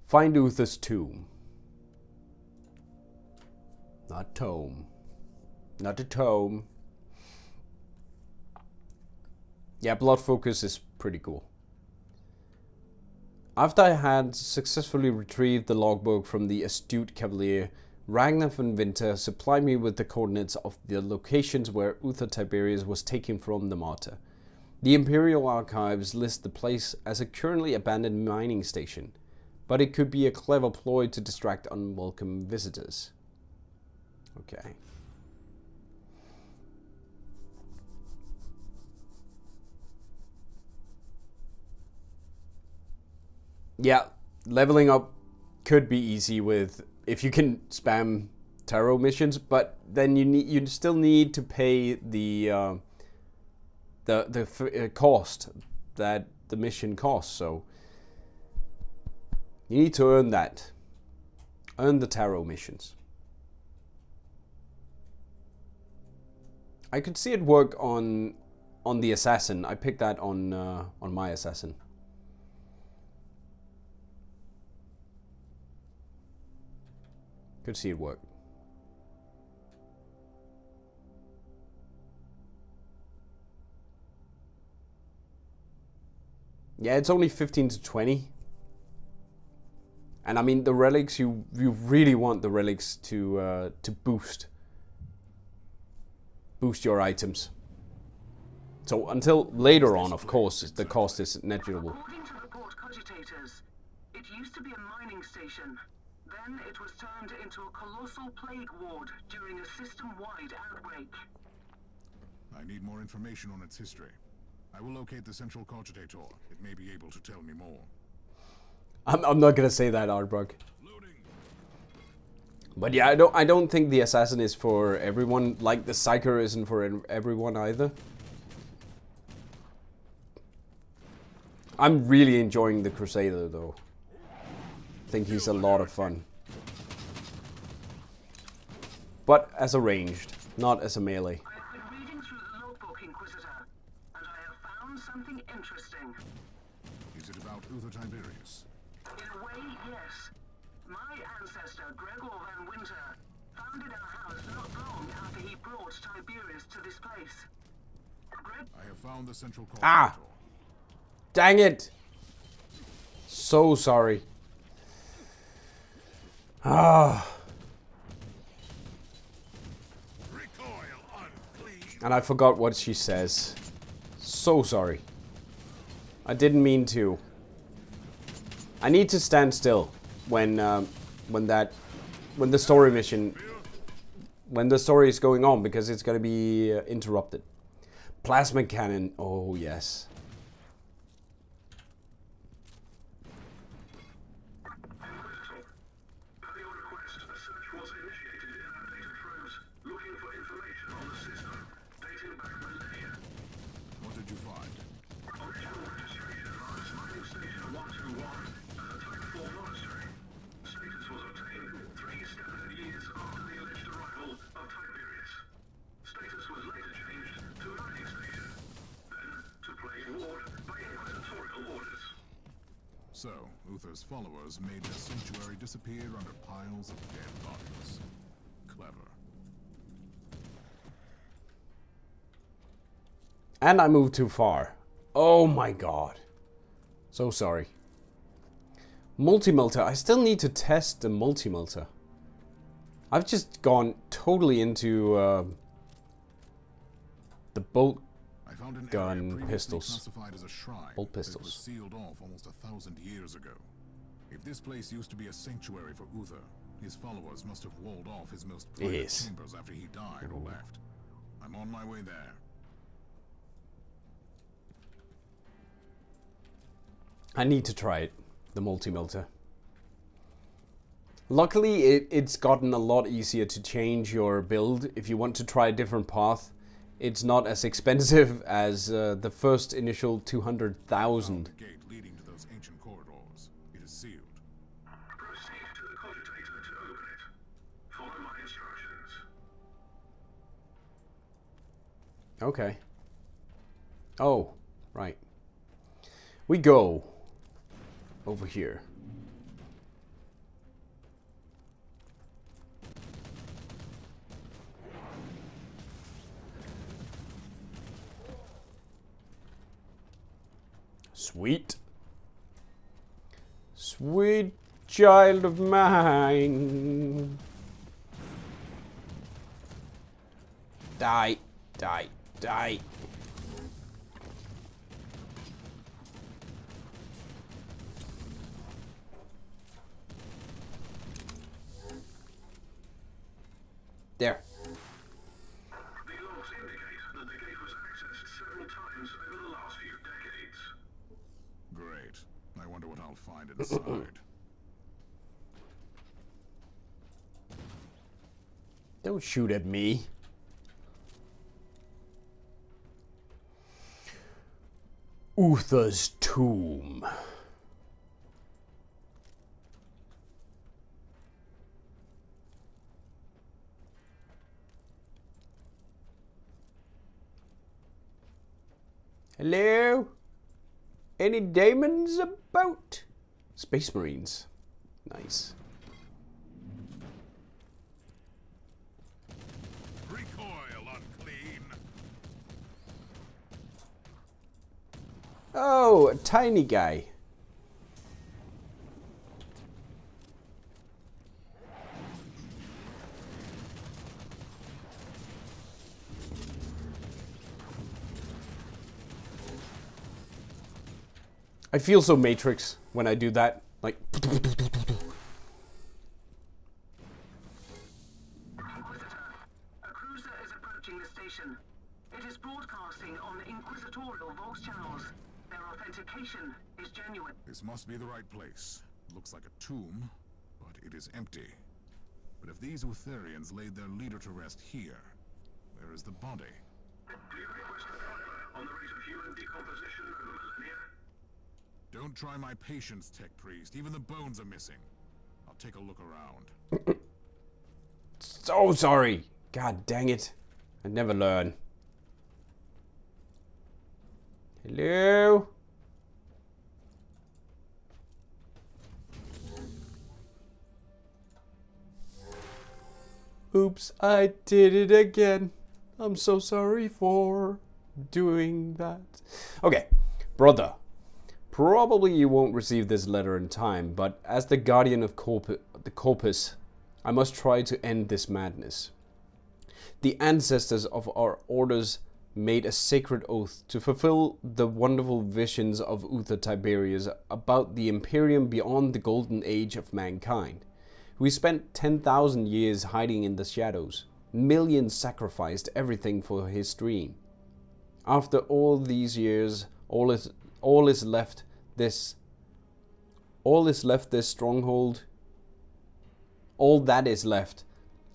Speaker 1: Find Uther's tomb. Not tome. Not a tome. Yeah, blood focus is pretty cool. After I had successfully retrieved the logbook from the astute cavalier, Ragnar von Winter supplied me with the coordinates of the locations where Uther Tiberius was taken from the Martyr. The Imperial Archives list the place as a currently abandoned mining station, but it could be a clever ploy to distract unwelcome visitors. Okay. Yeah, leveling up could be easy with if you can spam tarot missions, but then you still need to pay the cost that the mission costs. So you need to earn that, earn the tarot missions. I could see it work on the assassin. I picked that on my assassin. Could see it work. Yeah, it's only 15 to 20. And I mean, the relics, you really want the relics to boost your items. So until later on, of course, the cost is negligible.
Speaker 7: According to the port cogitators, it used to be a mining station. Then it was turned into a colossal plague ward during a system-wide outbreak.
Speaker 2: I need more information on its history. I will locate the central cogitator. It may be able to tell me more.
Speaker 1: I'm not gonna say that, Ardbug. But yeah, I don't think the assassin is for everyone. Like the psyker isn't for everyone either. I'm really enjoying the Crusader though. I think he's a lot of fun. But as a ranged, not as a melee.
Speaker 7: I've been reading through the logbook, Inquisitor, and I have found something interesting.
Speaker 2: Is it about Uther Tiberius?
Speaker 7: In a way, yes. My ancestor, Gregor van Winter, founded our house not long after he brought Tiberius to this place.
Speaker 2: I have found the central cogitator.
Speaker 1: Ah! Dang it! So sorry. Ah. And I forgot what she says. So sorry. I didn't mean to. I need to stand still when the story mission, when the story is going on, because it's gonna be interrupted. Plasma cannon. Oh yes.
Speaker 2: What did you find?
Speaker 3: Original registration on its mining station 121 as a Type 4 monastery. Status was obtained 3 standard years after the alleged arrival of Tiberius. Status was later changed to a mining station, then to plague ward by inquisitorial orders.
Speaker 2: So, Uther's followers made their sanctuary disappear under piles of dead bodies. Clever.
Speaker 1: And I moved too far. Oh my god. So sorry. Multi-melter. I still need to test the multi-melter. I've just gone totally into the bolt
Speaker 2: I found an
Speaker 1: gun
Speaker 2: area previously
Speaker 1: pistols.
Speaker 2: classified as a shrine,
Speaker 1: Bolt
Speaker 2: but it
Speaker 1: pistols.
Speaker 2: was sealed off almost 1,000 years ago. If this place used to be a sanctuary for Uther, his followers must have walled off his most private
Speaker 1: Yes.
Speaker 2: chambers after he died or left. I'm on my way there.
Speaker 1: I need to try it, the multi-melter. Luckily, it's gotten a lot easier to change your build. If you want to try a different path, it's not as expensive as the first initial 200,000.
Speaker 2: The gate leading to those ancient corridors. It is sealed.
Speaker 3: Proceed to the cogitator to open it. Follow my instructions.
Speaker 1: Okay. Oh, right. We go over here. Sweet. Sweet child of mine. Die, die, die. There.
Speaker 3: The logs indicate that the gate was accessed several times over the last few decades.
Speaker 2: Great. I wonder what I'll find inside.
Speaker 1: Don't shoot at me. Uther's tomb. Hello? Any demons about? Space Marines. Nice.
Speaker 2: Recoil, unclean.
Speaker 1: Oh, a tiny guy. I feel so Matrix when I do that. Like...
Speaker 7: Inquisitor, a cruiser is approaching the station. It is broadcasting on inquisitorial voice channels. Their authentication is genuine.
Speaker 2: This must be the right place. Looks like a tomb, but it is empty. But if these Utherians laid their leader to rest here, where is the body?
Speaker 3: Do you request a primer on the rate of human decomposition over millennia?
Speaker 2: Don't try my patience, Tech Priest. Even the bones are missing. I'll take a look around.
Speaker 1: So sorry. God dang it. I never learn. Hello? Oops, I did it again. I'm so sorry for doing that. Okay, brother. Probably you won't receive this letter in time, but as the guardian of the corpus, I must try to end this madness. The ancestors of our orders made a sacred oath to fulfill the wonderful visions of Uther Tiberius about the Imperium beyond the golden age of mankind. We spent 10,000 years hiding in the shadows. Millions sacrificed everything for his dream. After all these years, all is left this stronghold. All that is left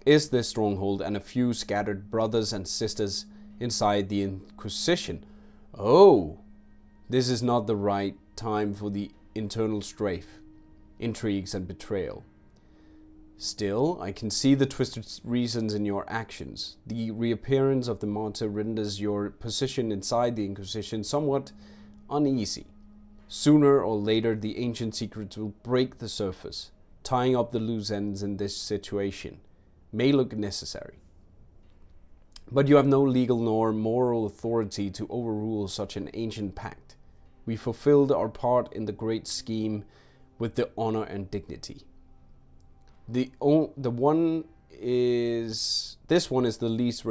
Speaker 1: is this stronghold and a few scattered brothers and sisters inside the Inquisition. Oh, this is not the right time for the internal strife, intrigues and betrayal. Still, I can see the twisted reasons in your actions. The reappearance of the Martyr renders your position inside the Inquisition somewhat uneasy. Sooner or later, the ancient secrets will break the surface. Tying up the loose ends in this situation may look necessary. But you have no legal nor moral authority to overrule such an ancient pact. We fulfilled our part in the great scheme with the honor and dignity. This one is the least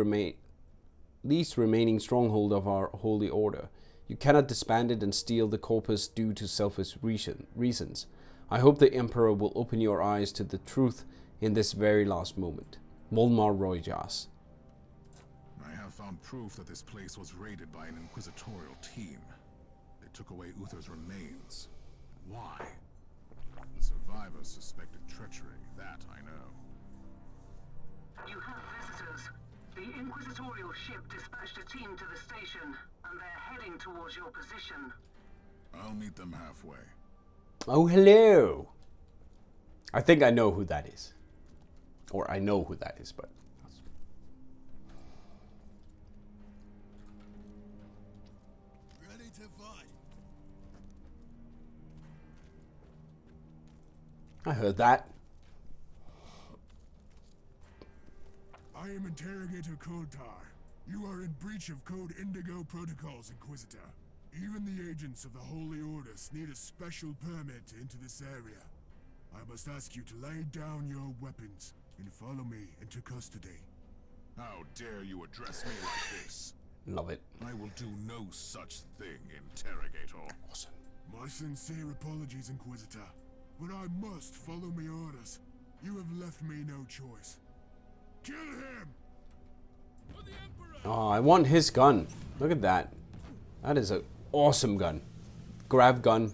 Speaker 1: remaining stronghold of our holy order. You cannot disband it and steal the corpus due to selfish reasons. I hope the Emperor will open your eyes to the truth in this very last moment. Volmar Royjas.
Speaker 2: I have found proof that this place was raided by an inquisitorial team. They took away Uther's remains. Why? The survivors suspected treachery, that I know.
Speaker 7: You have visitors. The inquisitorial ship dispatched a team to the station, and they're heading towards your position.
Speaker 2: I'll meet them halfway.
Speaker 1: Oh, hello. I think I know who that is. Or I know who that is, but...
Speaker 5: Ready to fight.
Speaker 1: I heard that.
Speaker 4: I am Interrogator Koltar. You are in breach of Code Indigo protocols, Inquisitor. Even the agents of the Holy Orders need a special permit to enter this area. I must ask you to lay down your weapons and follow me into custody.
Speaker 2: How dare you address me like this?
Speaker 1: Love it.
Speaker 2: I will do no such thing, Interrogator.
Speaker 1: Awesome.
Speaker 4: My sincere apologies, Inquisitor, but I must follow my orders. You have left me no choice. Kill him!
Speaker 1: Oh, I want his gun. Look at that. That is an awesome gun. Grav gun.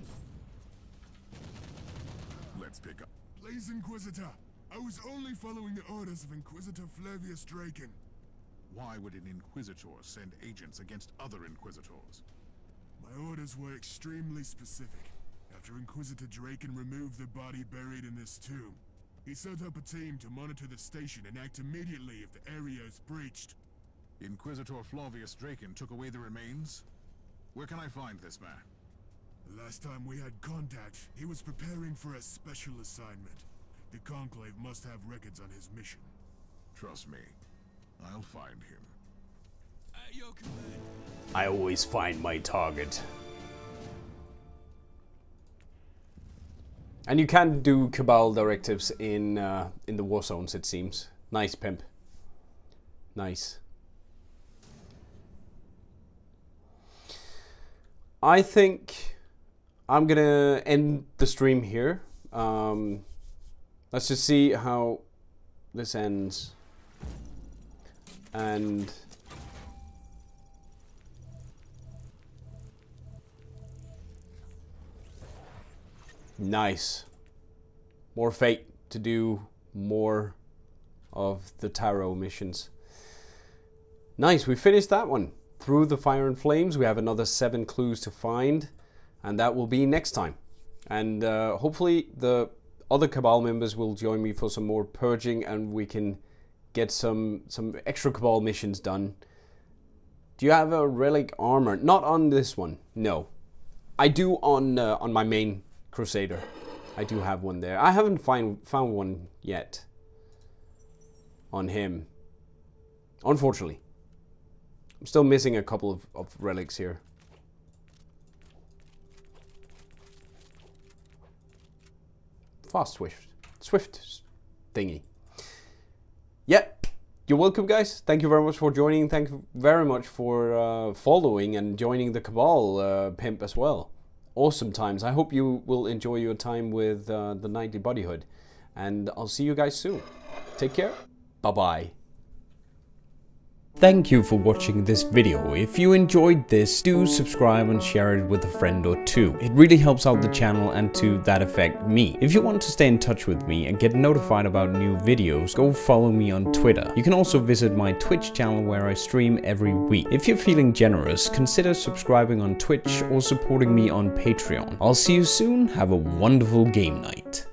Speaker 2: Let's pick up.
Speaker 4: Please, Inquisitor. I was only following the orders of Inquisitor Flavius Draken.
Speaker 2: Why would an Inquisitor send agents against other Inquisitors?
Speaker 4: My orders were extremely specific. After Inquisitor Draken removed the body buried in this tomb, he set up a team to monitor the station and act immediately if the area is breached.
Speaker 2: Inquisitor Flavius Draken took away the remains? Where can I find this man?
Speaker 4: The last time we had contact, he was preparing for a special assignment. The Conclave must have records on his mission.
Speaker 2: Trust me, I'll find him.
Speaker 5: At your command.
Speaker 1: I always find my target. And you can do Cabal directives in the war zones, it seems. Nice, pimp. Nice. I think I'm gonna end the stream here. Let's just see how this ends. And nice. More fate to do more of the tarot missions. Nice, we finished that one. Through the Fire and Flames, we have another 7 clues to find, and that will be next time. And hopefully the other Cabal members will join me for some more purging, and we can get some extra Cabal missions done. Do you have a relic armor? Not on this one, no. I do on my main Crusader. I do have one there. I haven't found one yet on him, unfortunately. I'm still missing a couple of relics here. Fast swift thingy. Yep. You're welcome, guys. Thank you very much for joining. Thank you very much for following and joining the Cabal pimp as well. Awesome times. I hope you will enjoy your time with the Knightly Bodyhood. And I'll see you guys soon. Take care. Bye-bye. Thank you for watching this video. If you enjoyed this, do subscribe and share it with a friend or two. It really helps out the channel and to that effect me. If you want to stay in touch with me and get notified about new videos, go follow me on Twitter. You can also visit my Twitch channel where I stream every week. If you're feeling generous, consider subscribing on Twitch or supporting me on Patreon. I'll see you soon. Have a wonderful game night.